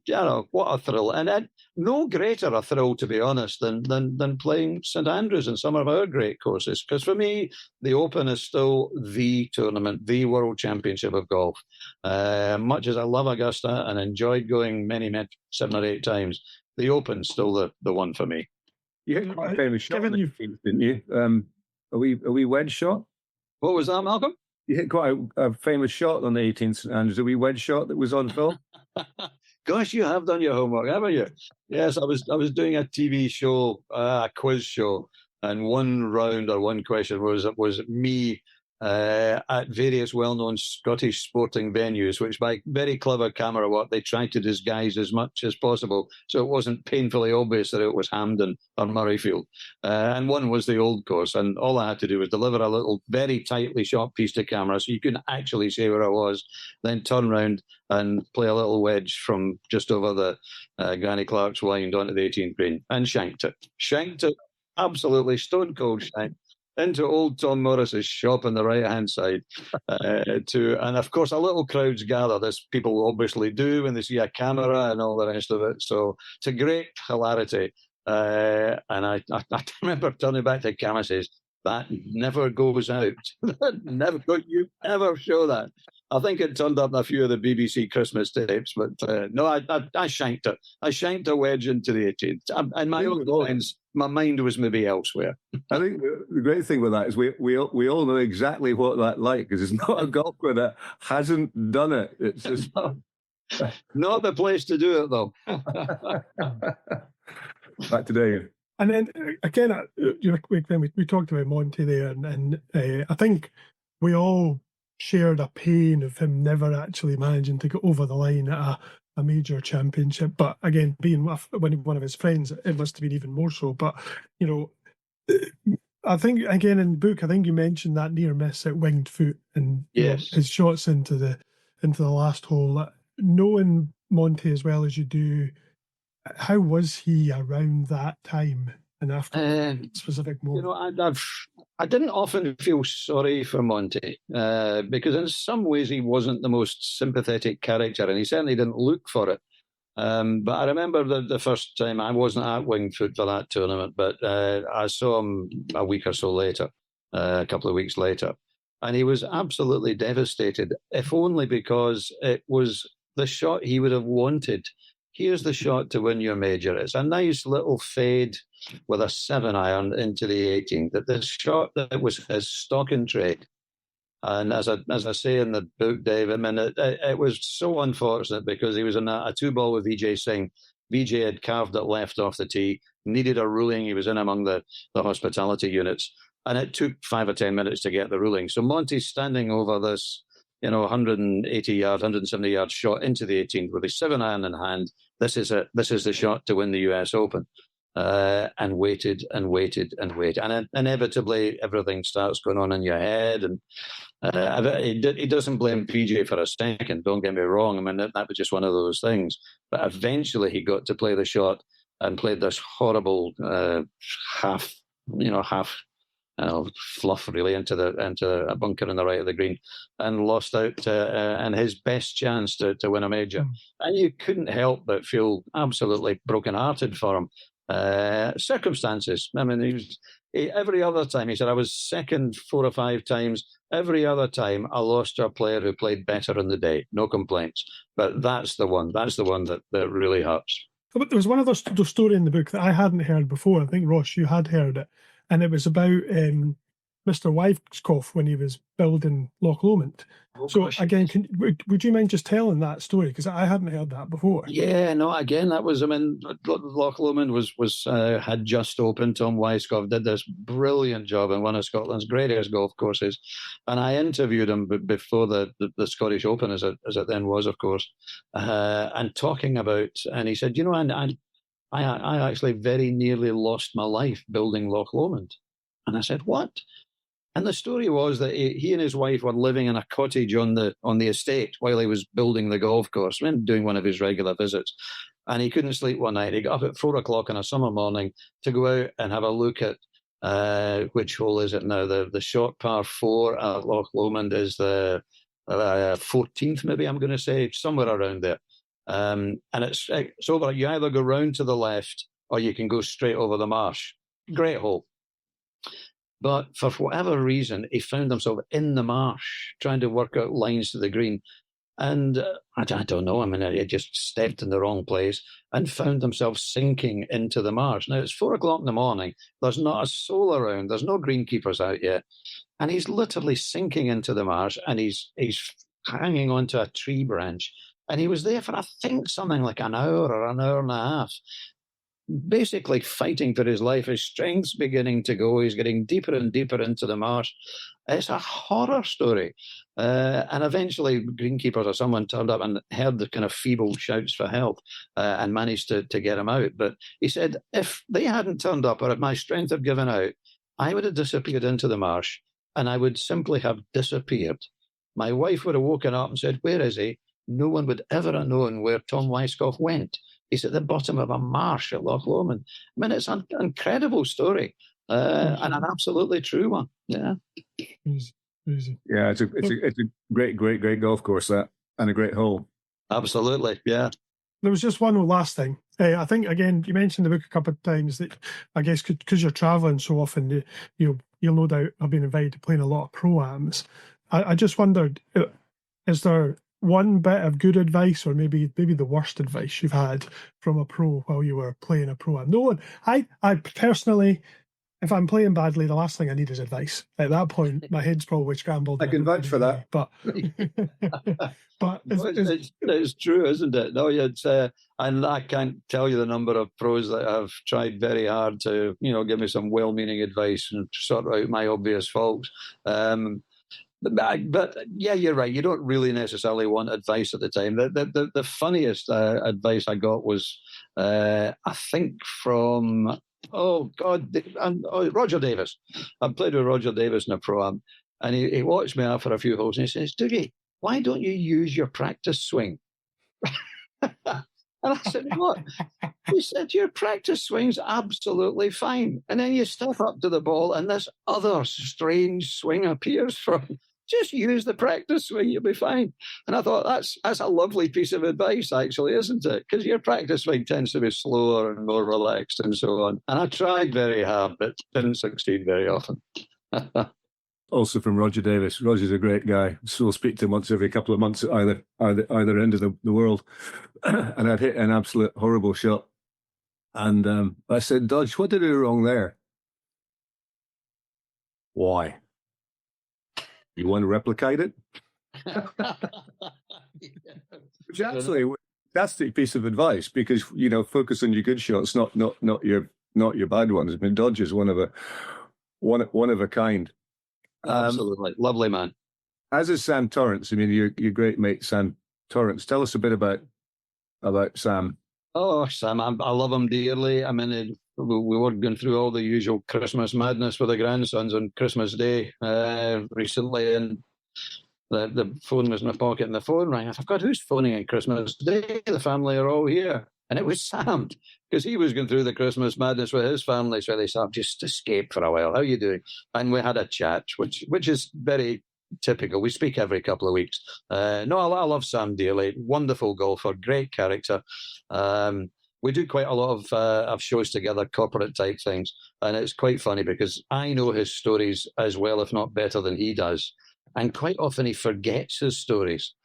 what a thrill. And no greater a thrill, to be honest, than playing St Andrews in some of our great courses. Because for me, the Open is still the tournament, the World Championship of golf. Much as I love Augusta and enjoyed going many 7 or 8 times, the Open's still the one for me. You hit quite a famous shot, didn't you? Are we wedge shot? What was that, Malcolm? You hit quite a famous shot on the 18th St Andrews. A wee wedge shot that was on film? Gosh, you have done your homework, haven't you? Yes, I was doing a TV show, a quiz show, and one round or one question was me at various well-known Scottish sporting venues, which by very clever camera work they tried to disguise as much as possible, so it wasn't painfully obvious that it was Hampden or Murrayfield. And one was the Old Course, and all I had to do was deliver a little, very tightly shot piece to camera, so you couldn't actually see where I was, then turn round and play a little wedge from just over the Granny Clark's wind onto the 18th green, and shanked it, absolutely stone cold shanked, into old Tom Morris's shop on the right-hand side. And of course, a little crowds gather, as people obviously do when they see a camera and all the rest of it. So it's a great hilarity. And I remember turning back to Cam and says, that never goes out. Never, don't you ever show that. I think it turned up in a few of the BBC Christmas tapes, but no, I shanked it. I shanked a wedge into the 18th. In my own lines, my mind was maybe elsewhere. I think the great thing with that is we all know exactly what that's like, because it's not a golfer that hasn't done it. It's just not the place to do it, though. Back to Dave. And then again, we talked about Monty there, and I think we all shared a pain of him never actually managing to get over the line at a major championship. But again, being one of his friends, it must have been even more so. But I think again in the book, I think you mentioned that near miss at Winged Foot and yes, his shots into the last hole. Knowing Monty as well as you do, how was he around that time and after specific moment? I didn't often feel sorry for Monty because in some ways he wasn't the most sympathetic character, and he certainly didn't look for it. But I remember the first time, I wasn't at Winged Foot for that tournament, but I saw him a week or so later, a couple of weeks later, and he was absolutely devastated, if only because it was the shot he would have wanted. Here's the shot to win your major. It's a nice little fade with a 7-iron into the 18th. That the shot that was his stock in trade. And as I say in the book, Dave, I mean, it was so unfortunate because he was in a 2-ball with Vijay Singh. Vijay had carved it left off the tee, needed a ruling. He was in among the hospitality units. And it took 5 or 10 minutes to get the ruling. So Monty's standing over this 180-yard, 170-yard shot into the 18th with his 7-iron in hand. This is the shot to win the US Open. And waited and waited and waited. And inevitably, everything starts going on in your head. And he doesn't blame PJ for a second, don't get me wrong. I mean, that was just one of those things. But eventually he got to play the shot and played this horrible half fluff really into a bunker on the right of the green, and lost out and his best chance to win a major. And you couldn't help but feel absolutely brokenhearted for him. Circumstances. I mean, every other time he said I was second 4 or 5 times. Every other time I lost to a player who played better on the day. No complaints. But that's the one. That's the one that really hurts. But there was one other story in the book that I hadn't heard before. I think, Ross, you had heard it. And it was about Mr. Weiskopf when he was building Loch Lomond. Oh, so gosh. Again, would you mind just telling that story? Because I hadn't heard that before. Yeah, no, again, that was, I mean, Loch Lomond had just opened. Tom Weiskopf did this brilliant job in one of Scotland's greatest golf courses. And I interviewed him before the Scottish Open, as it then was, of course, and talking about, and he said, I actually very nearly lost my life building Loch Lomond. And I said, what? And the story was that he and his wife were living in a cottage on the estate while he was building the golf course, doing one of his regular visits. And he couldn't sleep one night. He got up at 4 o'clock on a summer morning to go out and have a look at which hole is it now? The short par 4 at Loch Lomond is the 14th, maybe I'm going to say, somewhere around there. And it's over. You either go round to the left or you can go straight over the marsh. Great hole. But for whatever reason, he found himself in the marsh trying to work out lines to the green. And I don't know. I mean, he just stepped in the wrong place and found himself sinking into the marsh. Now, it's 4 o'clock in the morning. There's not a soul around. There's no greenkeepers out yet. And he's literally sinking into the marsh, and he's hanging onto a tree branch. And he was there for, I think, something like an hour or an hour and a half, basically fighting for his life. His strength's beginning to go. He's getting deeper and deeper into the marsh. It's a horror story. And eventually, greenkeepers or someone turned up and heard the kind of feeble shouts for help and managed to get him out. But he said, if they hadn't turned up or if my strength had given out, I would have disappeared into the marsh and I would simply have disappeared. My wife would have woken up and said, where is he? No one would ever have known where Tom Weiskopf went. He's at the bottom of a marsh at Loch Lomond. I mean, it's an incredible story and an absolutely true one. Yeah. Easy. Yeah, it's a great golf course, that, and a great hole. Absolutely, yeah. There was just one last thing. I think, again, you mentioned the book a couple of times that I guess because you're travelling so often, you'll no doubt have been invited to play in a lot of pro-ams. I just wondered, is there one bit of good advice or maybe the worst advice you've had from a pro while you were playing a pro-am? No one, I personally, if I'm playing badly, the last thing I need is advice. At that point, my head's probably scrambled. I can vouch for that. But it's true, isn't it? No, it's and I can't tell you the number of pros that have tried very hard to, give me some well-meaning advice and sort out my obvious faults. But yeah, you're right. You don't really necessarily want advice at the time. The funniest advice I got was, I think, from Roger Davis. I played with Roger Davis in a pro-am, and he watched me after a few holes and he says, Dougie, why don't you use your practice swing? And I said, what? He said, your practice swing's absolutely fine. And then you step up to the ball and this other strange swing appears from. Just use the practice swing, you'll be fine. And I thought, that's a lovely piece of advice, actually, isn't it? Because your practice swing tends to be slower and more relaxed and so on. And I tried very hard, but didn't succeed very often. Also from Roger Davis. Roger's a great guy. So we'll speak to him once every couple of months at either end of the world. And I'd hit an absolute horrible shot. And I said, Dodge, what did I do wrong there? Why? You want to replicate it? Which actually a fantastic piece of advice, because focus on your good shots, not your bad ones. I mean, Dodge is one of a kind. Absolutely, lovely man. As is Sam Torrance. I mean, your great mate Sam Torrance. Tell us a bit about Sam. Oh, Sam, I love him dearly. I mean, we were going through all the usual Christmas madness with the grandsons on Christmas Day recently, and the phone was in my pocket and the phone rang. I thought, God, who's phoning on Christmas Day? The family are all here. And it was Sam, because he was going through the Christmas madness with his family. So they said, just escape for a while. How are you doing? And we had a chat, which is very typical. We speak every couple of weeks. I love Sam dearly. Wonderful golfer, great character. We do quite a lot of shows together, corporate type things. And it's quite funny because I know his stories as well, if not better than he does. And quite often he forgets his stories.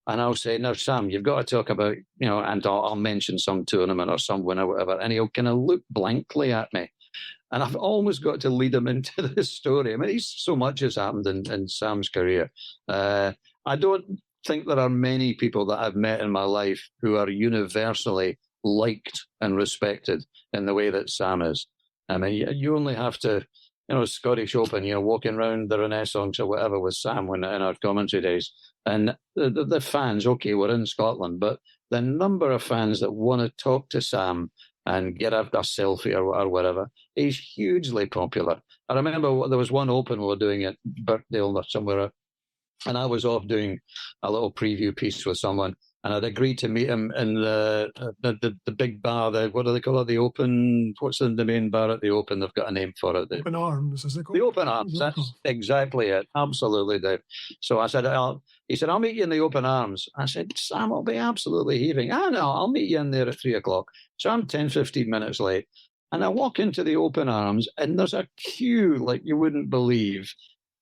And I'll say, now, Sam, you've got to talk about, and I'll mention some tournament or some winner, whatever. And he'll kind of look blankly at me. And I've almost got to lead him into this story. I mean, so much has happened in Sam's career. I don't think there are many people that I've met in my life who are universally liked and respected in the way that Sam is. I mean, you only have to, Scottish Open, walking around the Renaissance or whatever with Sam in our commentary days. And the fans, okay, we're in Scotland, but the number of fans that want to talk to Sam and get a selfie or whatever is hugely popular. I remember there was one Open we were doing at Birkdale or somewhere, and I was off doing a little preview piece with someone, and I'd agreed to meet him in the big bar. What do they call it? The Open. What's the main bar at the Open? They've got a name for it. Open Arms, is it called? The Open Arms. That's exactly it. Absolutely, Dave. So I said, he said, I'll meet you in the Open Arms. I said, Sam, I'll be absolutely heaving. No, I'll meet you in there at 3:00. So I'm 10, 15 minutes late. And I walk into the Open Arms, and there's a queue like you wouldn't believe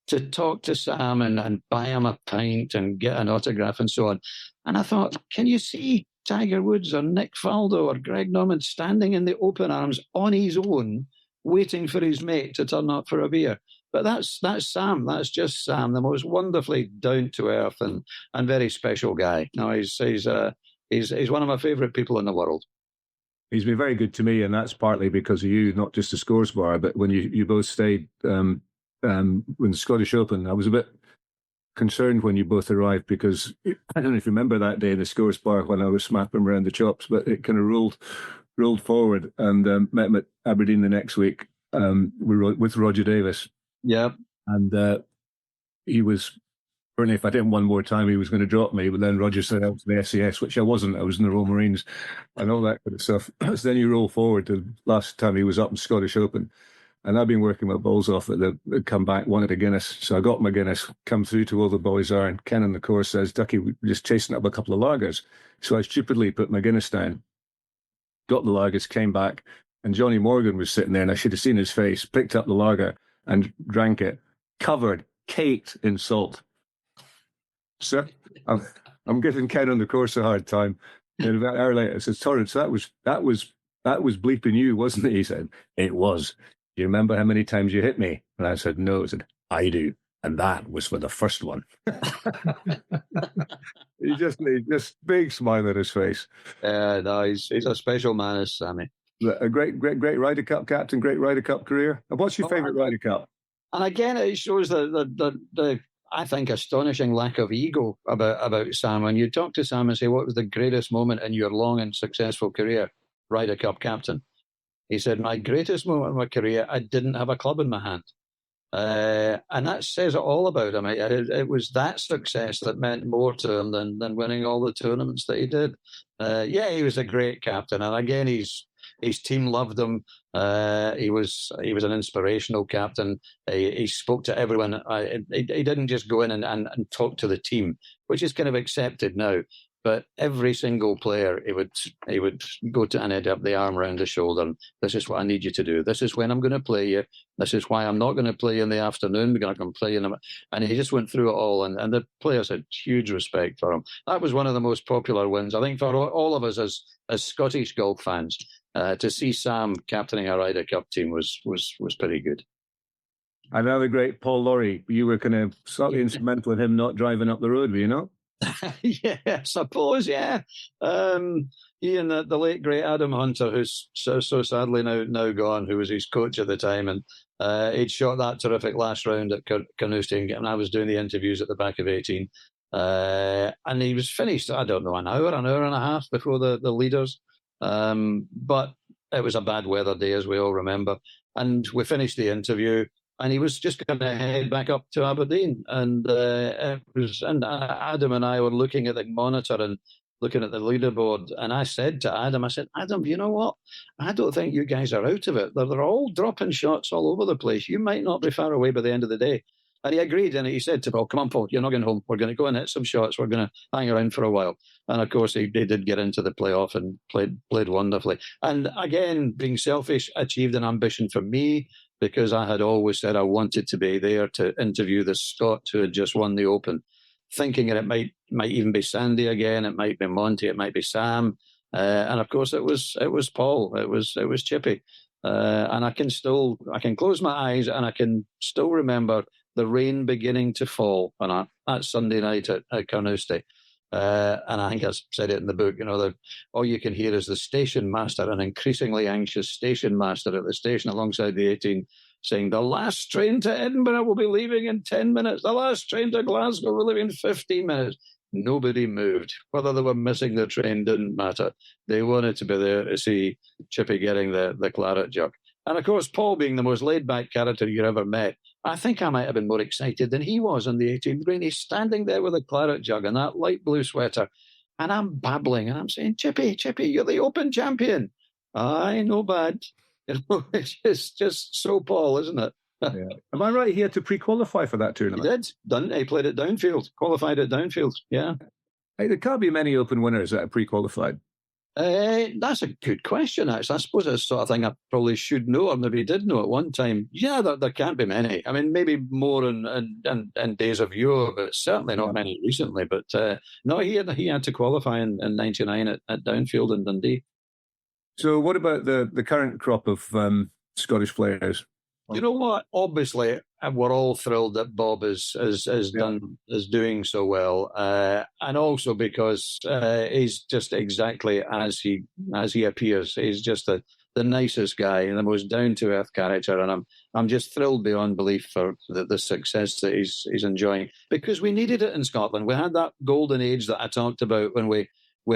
to talk to Sam and buy him a pint and get an autograph and so on. And I thought, can you see Tiger Woods or Nick Faldo or Greg Norman standing in the Open Arms on his own, waiting for his mate to turn up for a beer? But that's Sam. That's just Sam, the most wonderfully down to earth and very special guy. No, he's one of my favourite people in the world. He's been very good to me, and that's partly because of you, not just the scores bar, but when you both stayed when the Scottish Open, I was a bit concerned when you both arrived because I don't know if you remember that day in the scores bar when I was smacking around the chops, but it kind of rolled forward and met him at Aberdeen the next week. We were with Roger Davis. Yeah. And he was, certainly if I did one more time, he was going to drop me. But then Roger said I was the SAS, which I wasn't. I was in the Royal Marines and all that kind of stuff. So then you roll forward to last time he was up in Scottish Open. And I've been working my balls off at the come back, wanted a Guinness. So I got my Guinness, come through to all the boys are. And Ken on the course says, Ducky, we're just chasing up a couple of lagers. So I stupidly put my Guinness down, got the lagers, came back. And Johnny Morgan was sitting there, and I should have seen his face, picked up the lager and drank it, covered, caked in salt. So I'm giving Ken on the course a hard time. And about an hour later, I said, Torrance, that was bleeping you, wasn't it? He said, it was. Do you remember how many times you hit me? And I said, no. He said, I do. And that was for the first one. He just big smile on his face. No, he's a special man, is Sammy. A great Ryder Cup captain, great Ryder Cup career. And what's your favourite Ryder Cup? And again, it shows the I think astonishing lack of ego about Sam. When you talk to Sam and say, "What was the greatest moment in your long and successful career?" Ryder Cup captain. He said, "My greatest moment in my career, I didn't have a club in my hand." And that says it all about him. It was that success that meant more to him than winning all the tournaments that he did. He was a great captain, and again, his team loved him. He was an inspirational captain. He spoke to everyone. He didn't just go in and talk to the team, which is kind of accepted now. But every single player, he would go to and he'd have the arm around his shoulder. And, this is what I need you to do. This is when I'm going to play you. This is why I'm not going to play you in the afternoon. We're going to play you and he just went through it all. And the players had huge respect for him. That was one of the most popular wins, I think, for all of us as Scottish golf fans. To see Sam captaining a Ryder Cup team was pretty good. Another great Paul Lawrie. You were kind of slightly instrumental in him not driving up the road, were you not? Yeah, I suppose, yeah. He and the late great Adam Hunter, who's so sadly now gone, who was his coach at the time, and he'd shot that terrific last round at Carnoustie, and I was doing the interviews at the back of 18. And he was finished, I don't know, an hour and a half before the leaders. But it was a bad weather day, as we all remember. And we finished the interview, and he was just going to head back up to Aberdeen. And Adam and I were looking at the monitor and looking at the leaderboard. And I said to Adam, Adam, you know what? I don't think you guys are out of it. They're all dropping shots all over the place. You might not be far away by the end of the day. And he agreed, and he said to Paul, come on, Paul, you're not going home. We're going to go and hit some shots. We're going to hang around for a while. And, of course, they did get into the playoff and played wonderfully. And, again, being selfish, achieved an ambition for me because I had always said I wanted to be there to interview the Scot who had just won the Open, thinking that it might even be Sandy again, it might be Monty, it might be Sam. And, of course, it was Paul. It was Chippy. And I can close my eyes and I can still remember the rain beginning to fall on that Sunday night at Carnoustie. And I think I said it in the book, all you can hear is the station master, an increasingly anxious station master at the station alongside the 18, saying, the last train to Edinburgh will be leaving in 10 minutes. The last train to Glasgow will leave in 15 minutes. Nobody moved. Whether they were missing the train didn't matter. They wanted to be there to see Chippy getting the claret jug. And, of course, Paul being the most laid-back character you ever met, I think I might have been more excited than he was on the 18th green. He's standing there with a claret jug and that light blue sweater, and I'm babbling, and I'm saying, Chippy, you're the Open champion. Aye, no bad. It's just so Paul, isn't it? Yeah. Am I right? He had to pre-qualify for that tournament? He did. He played at Downfield, qualified at Downfield, yeah. Hey, there can't be many Open winners that are pre-qualified. That's a good question, actually. I suppose it's the sort of thing I probably should know, or maybe did know at one time. Yeah, there can't be many. I mean, maybe more in days of yore, but certainly not many recently. But no, he had to qualify in 99 at Downfield in Dundee. So what about the current crop of Scottish players? You know what? Obviously, we're all thrilled that Bob is doing so well, and also because he's just exactly as he appears. He's just the nicest guy and the most down to earth character, and I'm just thrilled beyond belief for the success that he's enjoying, because we needed it in Scotland. We had that golden age that I talked about when we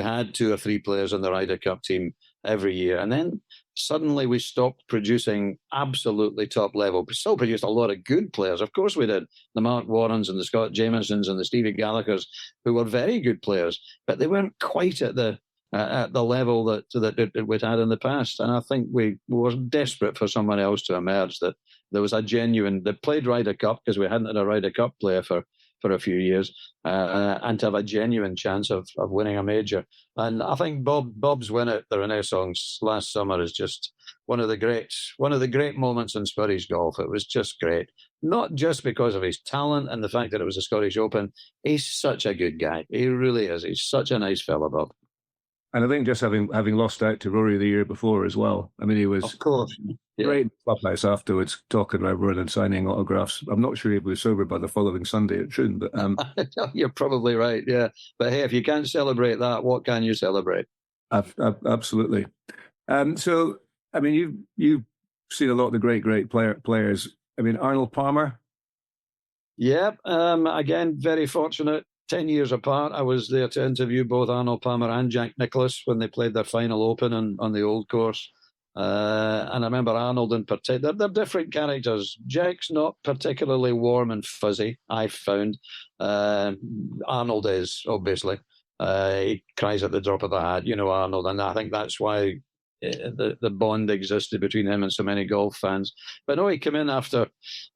had 2 or 3 players in the Ryder Cup team every year, and then suddenly we stopped producing absolutely top level. We still produced a lot of good players. Of course we did. The Mark Warrens and the Scott Jamiesons and the Stevie Gallaghers, who were very good players, but they weren't quite at the level that we'd had in the past. And I think we were desperate for someone else to emerge, that there was a genuine, that played Ryder Cup, because we hadn't had a Ryder Cup player for a few years, and to have a genuine chance of winning a major. And I think Bob's win at the Renaissance last summer is just one of the great moments in Scottish golf. It was just great, not just because of his talent and the fact that it was a Scottish Open. He's such a good guy. He really is. He's such a nice fella, Bob. And I think just having lost out to Rory the year before as well. I mean, he was, of course, great in the clubhouse afterwards, talking to everyone and signing autographs. I'm not sure he was sober by the following Sunday at Troon, but you're probably right. Yeah, but hey, if you can't celebrate that, what can you celebrate? Absolutely. So, I mean, you've seen a lot of the great players. I mean, Arnold Palmer. Yeah. Again, very fortunate. 10 years apart, I was there to interview both Arnold Palmer and Jack Nicklaus when they played their final Open on the old course. And I remember Arnold in particular. They're different characters. Jack's not particularly warm and fuzzy, I've found. Arnold is, obviously. He cries at the drop of the hat, Arnold. And I think that's why the bond existed between him and so many golf fans. But no, he came in after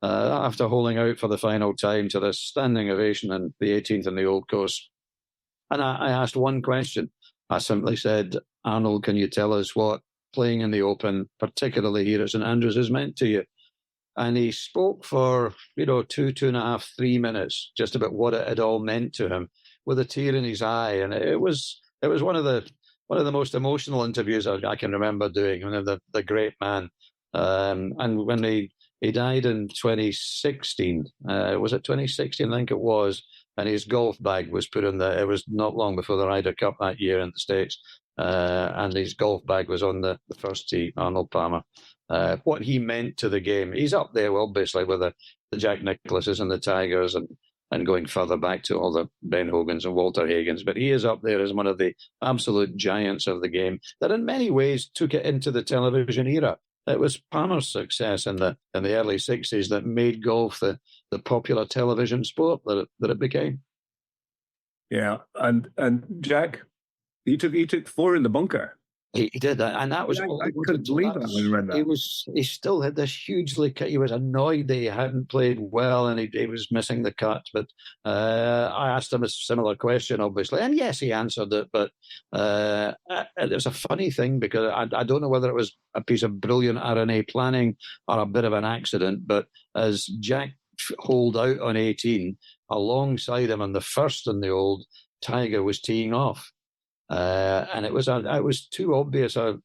holding out for the final time to this standing ovation in the 18th in the old course. And I asked one question. I simply said, Arnold, can you tell us what playing in the Open, particularly here at St Andrews, has meant to you? And he spoke for 2.5, 3 minutes just about what it had all meant to him, with a tear in his eye. And it was one of the most emotional interviews I can remember doing. The great man. And when he died in 2016, was it 2016? I think it was. And his golf bag was put in it was not long before the Ryder Cup that year in the States. And his golf bag was on the first tee, Arnold Palmer. What he meant to the game. He's up there, obviously, with the Jack Nicklauses and the Tigers and going further back to all the Ben Hogans and Walter Hagans. But he is up there as one of the absolute giants of the game that in many ways took it into the television era. It was Palmer's success in the early 60s that made golf the popular television sport that it became. Yeah, and Jack, he took 4 in the bunker. He did that, and that was. I couldn't believe that when I read that. He still had this hugely. He was annoyed that he hadn't played well, and he was missing the cut. But I asked him a similar question, obviously, and yes, he answered it. But it was a funny thing because I don't know whether it was a piece of brilliant RNA planning or a bit of an accident. But as Jack holed out on 18, alongside him on the first in the old, Tiger was teeing off. And it was too obvious a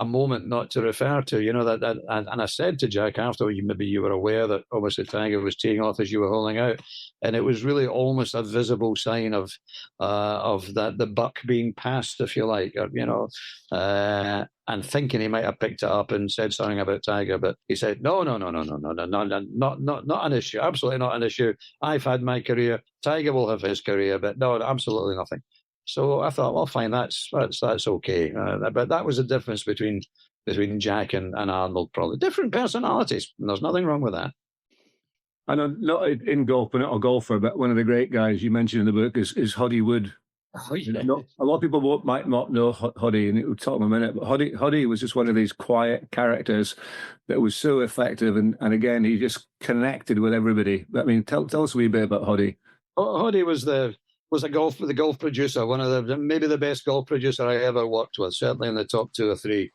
moment not to refer to, and I said to Jack after, maybe you were aware that obviously Tiger was teeing off as you were holding out, and it was really almost a visible sign of that the buck being passed, if you like, and thinking he might have picked it up and said something about Tiger, but he said no, not an issue, absolutely not an issue. I've had my career, Tiger will have his career, but no, absolutely nothing. So I thought, well, fine, that's okay. But that was the difference between Jack and Arnold, probably. Different personalities, and there's nothing wrong with that. I know, not in golf, but not a golfer, but one of the great guys you mentioned in the book is Hoddy Wood. Oh, yeah. A lot of people might not know Hoddy, and we'll talk in a minute, but Hoddy was just one of these quiet characters that was so effective, and again, he just connected with everybody. I mean, tell us a wee bit about Hoddy. Hoddy was the golf producer, one of maybe the best golf producer I ever worked with, certainly in the top 2 or 3.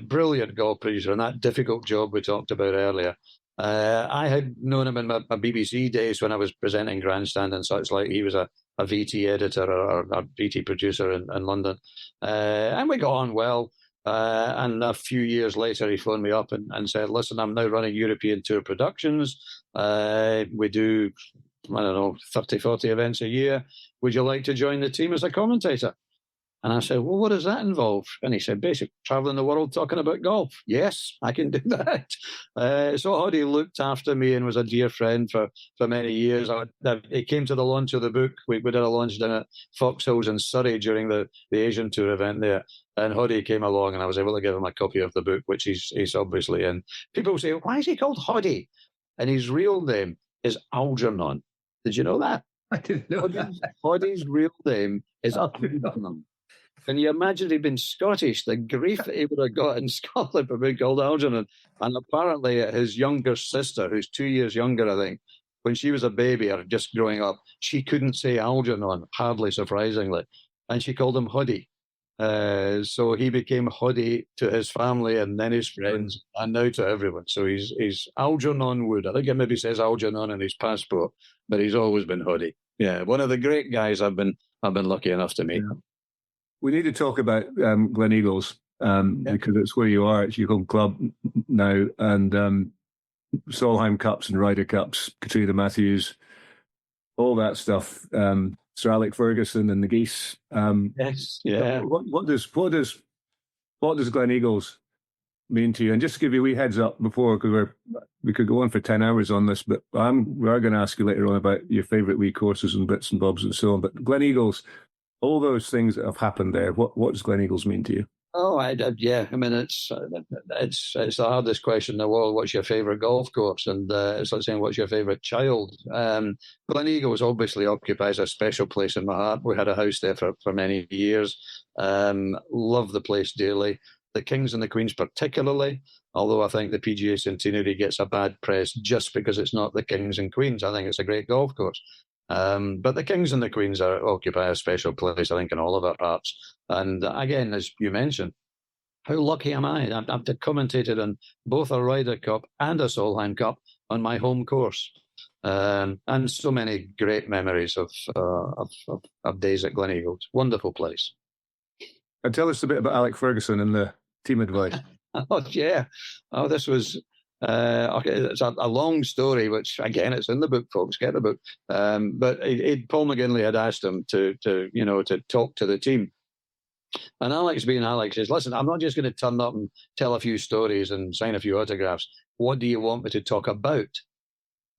Brilliant golf producer, and that difficult job we talked about earlier. I had known him in my BBC days when I was presenting Grandstand and such like. He was a VT editor or a VT producer in London. And we got on well. And a few years later, he phoned me up and said, listen, I'm now running European Tour Productions. We do, 30, 40 events a year. Would you like to join the team as a commentator? And I said, well, what does that involve? And he said, basically, traveling the world talking about golf. Yes, I can do that. So Hoddy looked after me and was a dear friend for many years. He came to the launch of the book. We did a launch down at Foxhills in Surrey during the Asian Tour event there. And Hoddy came along and I was able to give him a copy of the book, which he's obviously in. People say, why is he called Hoddy? And his real name is Algernon. Did you know that? I didn't know that. Hoddy's real name is Algernon. Can you imagine if he'd been Scottish, the grief that he would have got in Scotland for being called Algernon? And apparently his younger sister, who's 2 years younger, I think, when she was a baby or just growing up, she couldn't say Algernon, hardly surprisingly. And she called him Hoddy. So he became Hoddy to his family and then his friends and now to everyone. So he's Algernon Wood. I think it maybe says Algernon in his passport, but he's always been Hoddy. Yeah, one of the great guys I've been lucky enough to meet. Yeah. We need to talk about Glen Eagles because it's where you are. It's your home club now, and Solheim Cups and Ryder Cups, Katrina Matthews, all that stuff. Sir Alex Ferguson and the Geese. Yes, yeah. What does Glen Eagles mean to you? And just to give you a wee heads up before, because we could go on for 10 hours on this, but we are going to ask you later on about your favourite wee courses and bits and bobs and so on. But Glen Eagles. All those things that have happened there, what does Glen Eagles mean to you? Oh, yeah. I mean, it's the hardest question in the world. What's your favourite golf course? And it's like saying, what's your favourite child? Glen Eagles obviously occupies a special place in my heart. We had a house there for many years. Love the place dearly. The Kings and the Queens particularly, although I think the PGA Centenary gets a bad press just because it's not the Kings and Queens. I think it's a great golf course. But the Kings and the Queens occupy a special place, I think, in all of our hearts. And again, as you mentioned, how lucky am I? I've commentated on both a Ryder Cup and a Solheim Cup on my home course. And so many great memories of days at Glen Eagles. Wonderful place. And tell us a bit about Alex Ferguson and the team advice. Oh, yeah. Oh, this was... okay, it's a long story, which again, it's in the book, folks. Get the book. But Paul McGinley had asked him to talk to the team, and Alex, being Alex, says, "Listen, I'm not just going to turn up and tell a few stories and sign a few autographs. What do you want me to talk about?"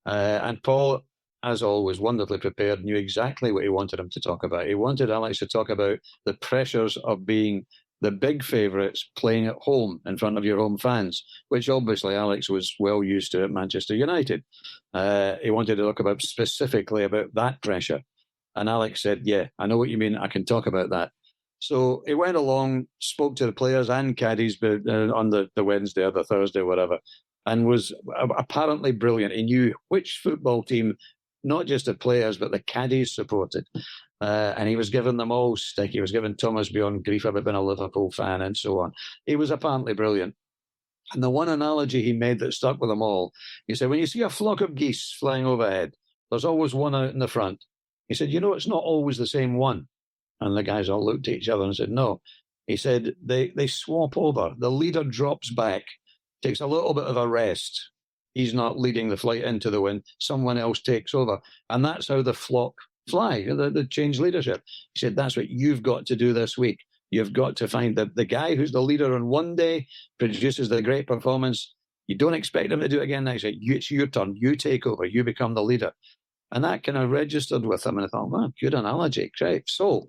And Paul, as always, wonderfully prepared, knew exactly what he wanted him to talk about. He wanted Alex to talk about the pressures of being the big favourites playing at home in front of your home fans, which obviously Alex was well used to at Manchester United. He wanted to talk specifically about that pressure. And Alex said, yeah, I know what you mean. I can talk about that. So he went along, spoke to the players and caddies on the Wednesday or the Thursday or whatever, and was apparently brilliant. He knew which football team, not just the players, but the caddies supported. And he was giving them all stick. He was giving Thomas Bjorn grief about being a Liverpool fan and so on. He was apparently brilliant. And the one analogy he made that stuck with them all, he said, when you see a flock of geese flying overhead, there's always one out in the front. He said, it's not always the same one. And the guys all looked at each other and said, no. He said, they swap over. The leader drops back, takes a little bit of a rest. He's not leading the flight into the wind. Someone else takes over. And that's how the flock fly, the change leadership. He said, that's what you've got to do this week. You've got to find the guy who's the leader on one day, produces the great performance. You don't expect him to do it again next week. It's your turn. You take over. You become the leader. And that kind of registered with him. And I thought, wow, good analogy. Great. So,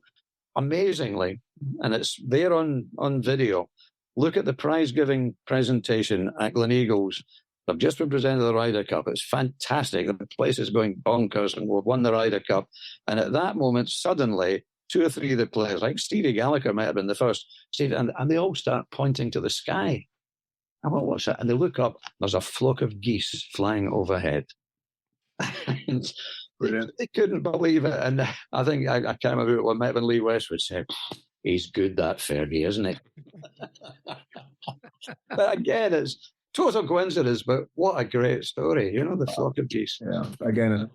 amazingly, and it's there on video, look at the prize-giving presentation at Glen Eagles. They've just been presented the Ryder Cup. It's fantastic. The place is going bonkers and we've won the Ryder Cup. And at that moment, suddenly, 2 or 3 of the players, like Stevie Gallagher might have been the first, and they all start pointing to the sky. I went, what's that? And they look up, there's a flock of geese flying overhead. They couldn't believe it. And I think, I can't remember what might have been Lee Westwood said, he's good, that Fergie, isn't he? But again, it's total coincidence, but what a great story, the flock of geese. Yeah, again,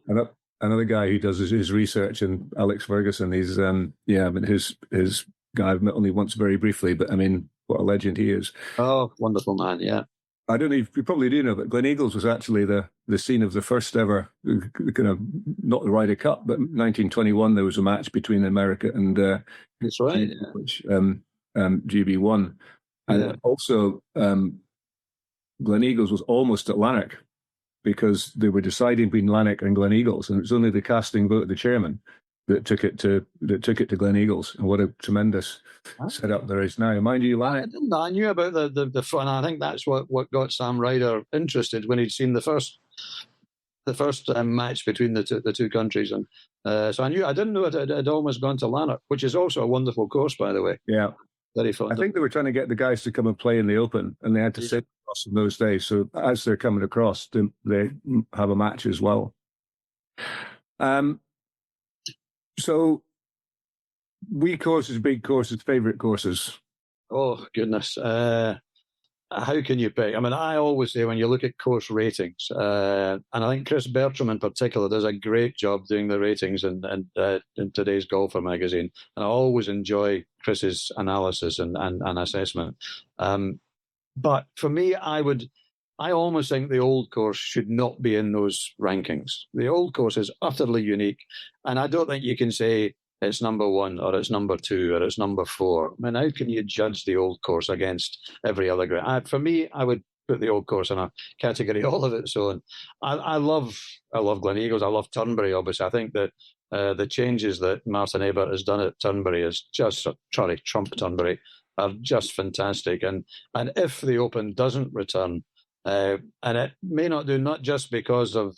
another guy who does his research, and Alex Ferguson, he's his guy I've met only once very briefly, but I mean, what a legend he is. Oh, wonderful man, yeah. I don't know if you probably do know, but Glen Eagles was actually the scene of the first ever kind of, not the Ryder Cup, but 1921 there was a match between America and That's right, which GB won. And also Glen Eagles was almost at Lanark because they were deciding between Lanark and Glen Eagles, and it was only the casting vote of the chairman that took it to Glen Eagles. And what a tremendous setup there is now. Mind you, Lanark. I knew about the fun. I think that's what got Sam Ryder interested when he'd seen the first match between the two countries, and so I didn't know it had almost gone to Lanark, which is also a wonderful course, by the way. Yeah. Very fun. I think they were trying to get the guys to come and play in the Open, and they had to sit across in those days. So as they're coming across, they have a match as well. So wee courses, big courses, favourite courses. Oh goodness, how can you pick? I mean, I always say when you look at course ratings, and I think Chris Bertram in particular does a great job doing the ratings in today's Golfer magazine, and I always enjoy Chris's analysis and assessment. But for me, I almost think the Old Course should not be in those rankings. The Old Course is utterly unique, and I don't think you can say it's number one or it's number two or it's number four. I mean, how can you judge the Old Course against every other ground? For me, I would put the Old Course in a category all of its own. I love Glen Eagles. I love Turnberry, obviously. I think that the changes that Martin Ebert has done at Turnberry is just, Trump Turnberry, are just fantastic. And if the Open doesn't return, and it may not do, not just because of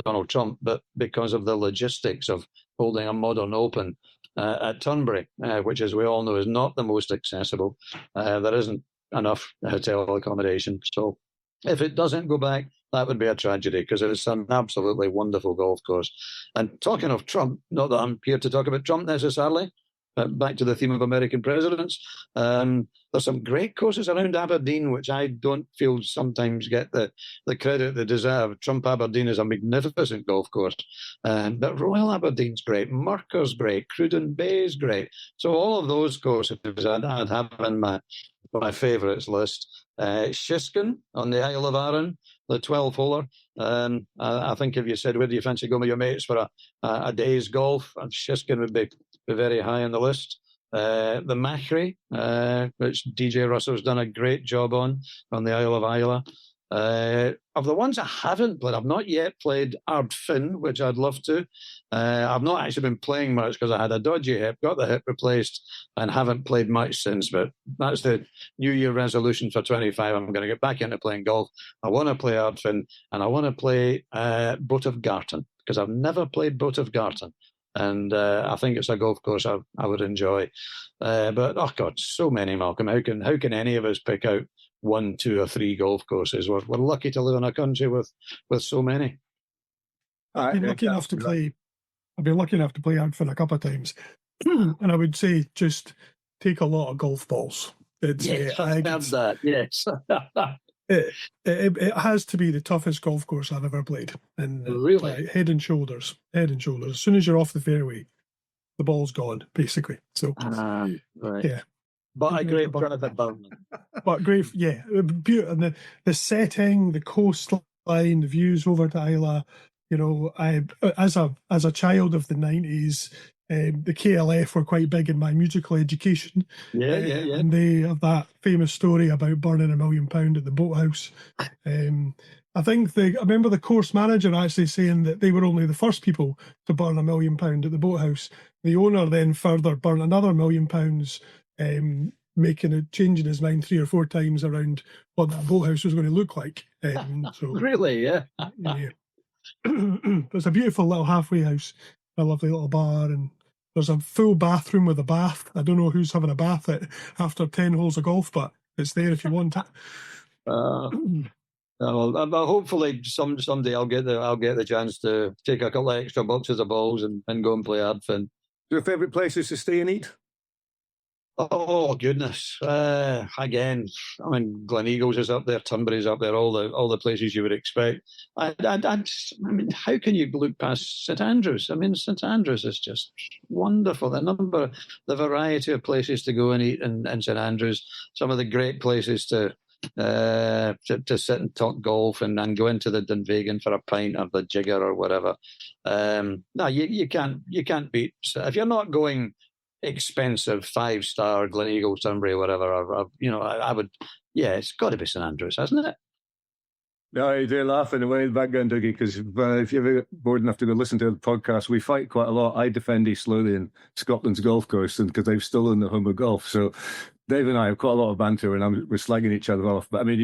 Donald Trump, but because of the logistics of holding a modern Open at Turnberry, which, as we all know, is not the most accessible. There isn't enough hotel accommodation. So if it doesn't go back, that would be a tragedy, because it's an absolutely wonderful golf course. And talking of Trump, not that I'm here to talk about Trump necessarily, but back to the theme of American presidents, there's some great courses around Aberdeen, which I don't feel sometimes get the credit they deserve. Trump Aberdeen is a magnificent golf course, but Royal Aberdeen's great, Mercer's great, Cruden Bay's great. So all of those courses I'd have in my favourites list. Shiskin on the Isle of Arran, the 12-holer. I think if you said, where do you fancy going with your mates for a day's golf, Shiskin would be very high on the list. The Machrie, which DJ Russell's done a great job on the Isle of Islay. Of the ones I haven't played, I've not yet played Ardfin, which I'd love to. I've not actually been playing much because I had a dodgy hip, got the hip replaced, and haven't played much since. But that's the New Year resolution for 25. I'm going to get back into playing golf. I want to play Ardfin, and I want to play Boat of Garton, because I've never played Boat of Garton. And I think it's a golf course I would enjoy. But, oh, God, so many, Malcolm. How can any of us pick out 1, 2, or 3 golf courses? We're lucky to live in a country with so many. I've been lucky enough to play Ardfin a couple of times. And I would say just take a lot of golf balls. I've heard that, yes. It has to be the toughest golf course I've ever played. And really? Head and shoulders. As soon as you're off the fairway, the ball's gone, basically. So, right. Yeah. But a great private burn. But great, yeah. Beautiful. And the setting, the coastline, the views over to Islay. You know, I as a child of the 90s, the KLF were quite big in my musical education. Yeah. And they have that famous story about burning £1 million at the boathouse. I remember the course manager actually saying that they were only the first people to burn £1 million at the boathouse. The owner then further burnt another £1 million, changing his mind 3 or 4 times around what that boathouse was going to look like. So, really, yeah. Yeah. There's a beautiful little halfway house, a lovely little bar, and there's a full bathroom with a bath. I don't know who's having a bath after 10 holes of golf, but it's there if you want it. Well, hopefully someday I'll get the chance to take a couple of extra boxes of balls and go and play Ardfin. Your favourite places to stay and eat? Oh goodness! Again, I mean, Gleneagles is up there, Tunbury's up there, all the places you would expect. I mean, how can you look past St Andrews? I mean, St Andrews is just wonderful. The variety of places to go and eat in St Andrews. Some of the great places to sit and talk golf and go into the Dunvegan for a pint of the jigger or whatever. No, you can't beat if you're not going expensive 5-star Gleneagles, Tunbury, whatever. I would. Yeah, it's got to be St Andrews, hasn't it? No, you're laughing away in the background, Dougie, because if you're ever bored enough to go listen to the podcast, we fight quite a lot. I defend East Lothian, Scotland's golf course, and because they've stolen the home of golf. So Dave and I have quite a lot of banter, and we're slagging each other off. But I mean,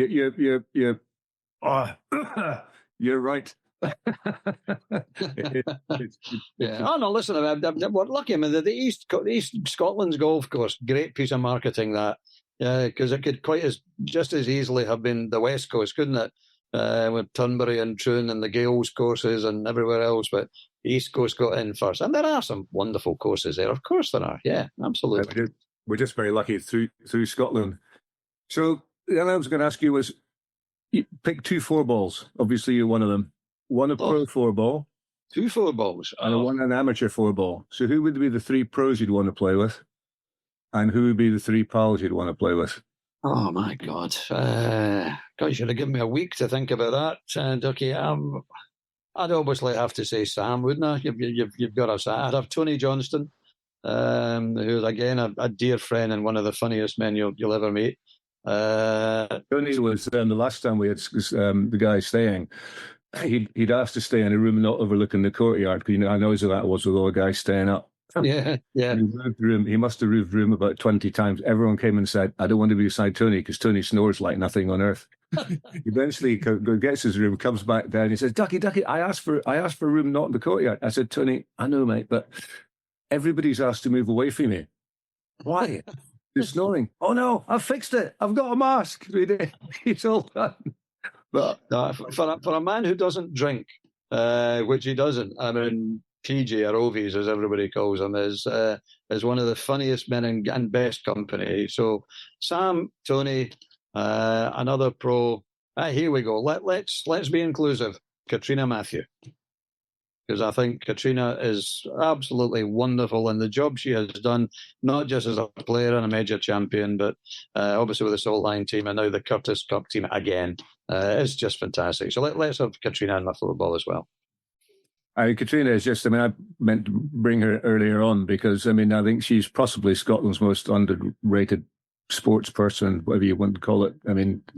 you're right. Yeah. Oh no, listen, we're lucky. I mean, the East Scotland's golf course, great piece of marketing that. Yeah, because it could just as easily have been the West Coast, couldn't it? With Turnberry and Troon and the Gales courses and everywhere else, but the East Coast got in first. And there are some wonderful courses there. Of course there are. Yeah, absolutely. We're just very lucky through Scotland. So the other I was going to ask you was, you pick 2 4-balls. Obviously, you're one of them. One a pro 4-ball. 2 4-balls. And one an amateur 4-ball. So who would be the 3 pros you'd want to play with? And who would be the 3 pals you'd want to play with? Oh, my God. God, you should have given me a week to think about that, Ducky. I'd obviously have to say Sam, wouldn't I? You've got to say. I'd have Tony Johnston, who's, again, a dear friend and one of the funniest men you'll ever meet. Tony was, the last time we had the guy staying, he'd asked to stay in a room not overlooking the courtyard, because I know how that was with all the guys staying up. Yeah. He must have moved the room about 20 times. Everyone came and said, I don't want to be beside Tony because Tony snores like nothing on earth. Eventually gets his room, comes back down. He says, Ducky, I asked for a room not in the courtyard. I said, Tony, I know, mate, but everybody's asked to move away from you. Why? They're snoring. Oh no, I've fixed it. I've got a mask. It's all done. But for a man who doesn't drink, which he doesn't, I mean, PJ or Ovies, as everybody calls him, is one of the funniest men and best company. So Sam, Tony, another pro. Here we go. Let's be inclusive. Katrina Matthew, because I think Katrina is absolutely wonderful in the job she has done, not just as a player and a major champion, but obviously with the Saltline team and now the Curtis Cup team again. It's just fantastic. So let's have Katrina in my 4-ball as well. Katrina is just, I meant to bring her earlier on because, I think she's possibly Scotland's most underrated sports person, whatever you want to call it.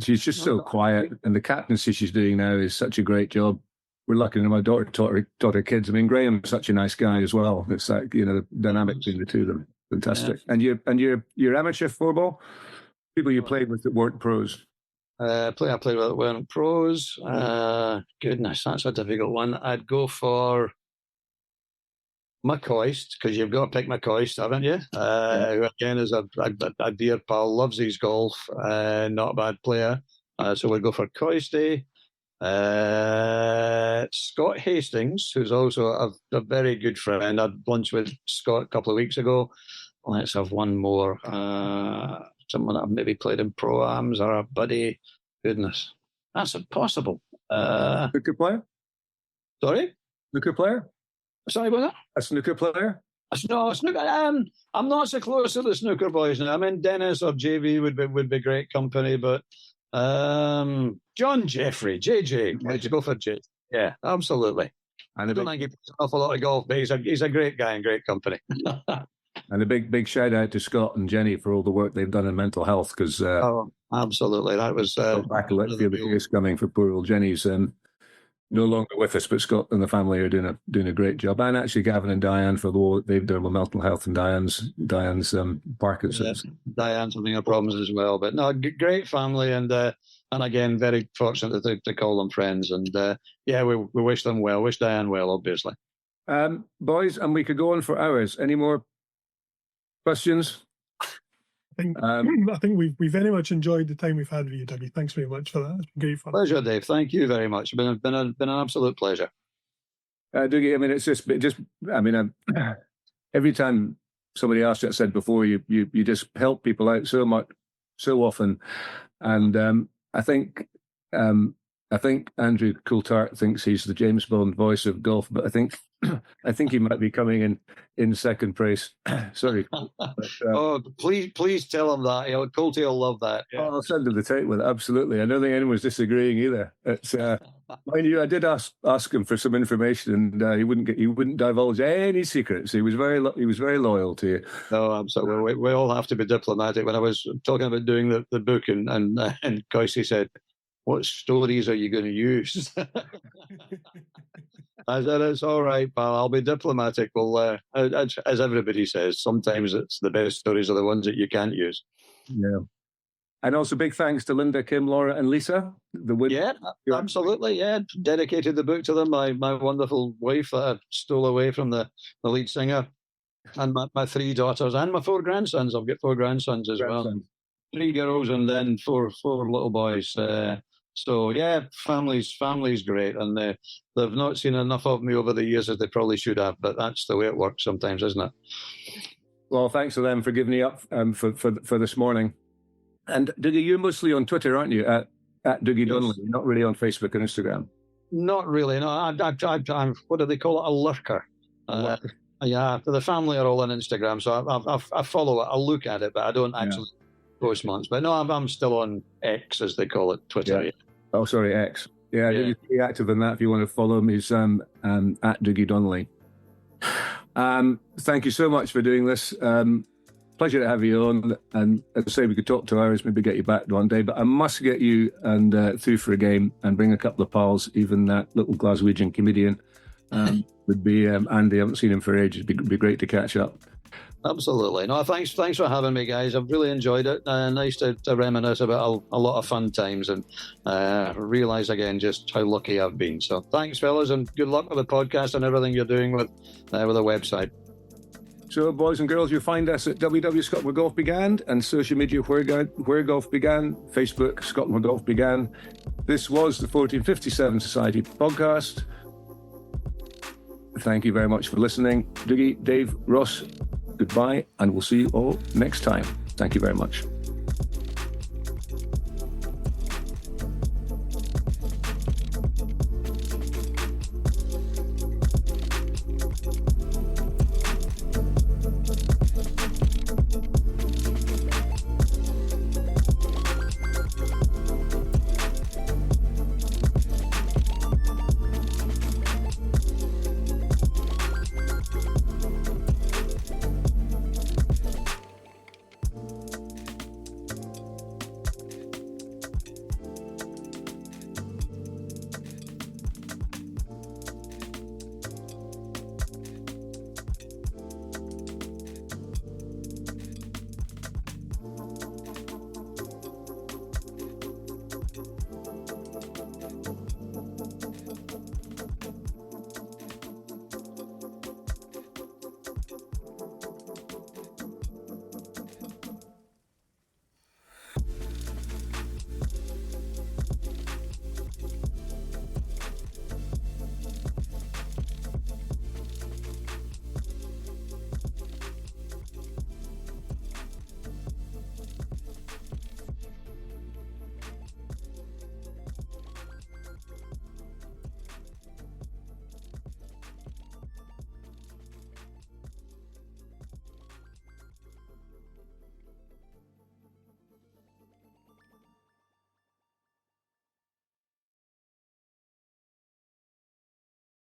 She's just so quiet, and the captaincy she's doing now is such a great job. We're lucky that my daughter taught her kids. Graham's such a nice guy as well. It's like, the dynamic between the two of them. Fantastic. Yeah. And your amateur 4-ball? People you played with that weren't pros? I played with weren't pros. Goodness, that's a difficult one. I'd go for McCoist, because you've got to pick McCoist, haven't you? Who again is a dear pal, loves his golf, not a bad player. So we'll go for Coisty. Scott Hastings, who's also a very good friend. I had lunch with Scott a couple of weeks ago. Let's have one more. Someone I've maybe played in pro-ams or a buddy. Goodness, that's impossible. Snooker player? Sorry? Snooker player? Sorry about that? A snooker player? No, snooker. I'm not so close to the snooker boys now. Dennis or JV would be great company, but John Jeffrey, JJ. Let's go for JJ. Yeah, absolutely. And I don't think he plays an awful lot of golf, but he's a great guy and great company. And a big shout out to Scott and Jenny for all the work they've done in mental health, because absolutely, that was back a little bit coming for poor old Jenny's no longer with us, but Scott and the family are doing a great job, and actually Gavin and Diane for the work they've done with mental health, and Diane's Parkinson's. Yes, Diane's having her problems as well, but no, great family, and again very fortunate to call them friends, and we wish them well, wish Diane well, obviously. Boys, and we could go on for hours. Any more questions? I think we've very much enjoyed the time we've had with you, Dougie. Thanks very much for that. It's been great fun. Pleasure, Dave. Thank you very much. It's been an absolute pleasure. Dougie, it's just every time somebody else that said before, you just help people out so much, so often, and I think Andrew Coulthard thinks he's the James Bond voice of golf, but I think he might be coming in second place. Sorry. But, please tell him that. Colty will love that. Yeah. I'll send him the tape with it. Absolutely. I don't think anyone's disagreeing either. It's mind you, I did ask him for some information, and he wouldn't divulge any secrets. He was very loyal to you. No, absolutely. We all have to be diplomatic. When I was talking about doing the book, and Coisey said, "What stories are you going to use?" I said, "It's all right, pal. I'll be diplomatic." Well, as everybody says, sometimes it's the best stories are the ones that you can't use. Yeah. And also big thanks to Linda, Kim, Laura, and Lisa. Yeah, absolutely. Yeah, dedicated the book to them. My wonderful wife that I stole away from the lead singer, and my 3 daughters and my 4 grandsons. I've got 4 grandsons as well. 3 girls and then 4 little boys. So yeah, family's great, and they've not seen enough of me over the years as they probably should have. But that's the way it works sometimes, isn't it? Well, thanks to them for giving me up for this morning. And Dougie, you're mostly on Twitter, aren't you? At Dougie Donnelly, not really on Facebook and Instagram. Not really. No, I'm what do they call it? A lurker. Yeah, the family are all on Instagram, so I follow it. I look at it, but I don't actually post much. But no, I'm still on X, as they call it, Twitter. Yeah. Oh, sorry, X. Yeah, you can be active in that if you want to follow him. He's at Dougie Donnelly. Thank you so much for doing this. Pleasure to have you on. And as I say, we could talk 2 hours, maybe get you back one day. But I must get you and through for a game and bring a couple of pals. Even that little Glaswegian comedian would be Andy. I haven't seen him for ages. It'd be great to catch up. Absolutely. No, thanks for having me, guys. I've really enjoyed it. Nice to reminisce about a lot of fun times and realise again just how lucky I've been. So thanks, fellas, and good luck with the podcast and everything you're doing with the website. So, boys and girls, you'll find us at www Scotland Where Golf Began and social media where golf began, Facebook, Scotland Where Golf Began. This was the 1457 Society podcast. Thank you very much for listening. Dougie, Dave, Ross, goodbye, and we'll see you all next time. Thank you very much.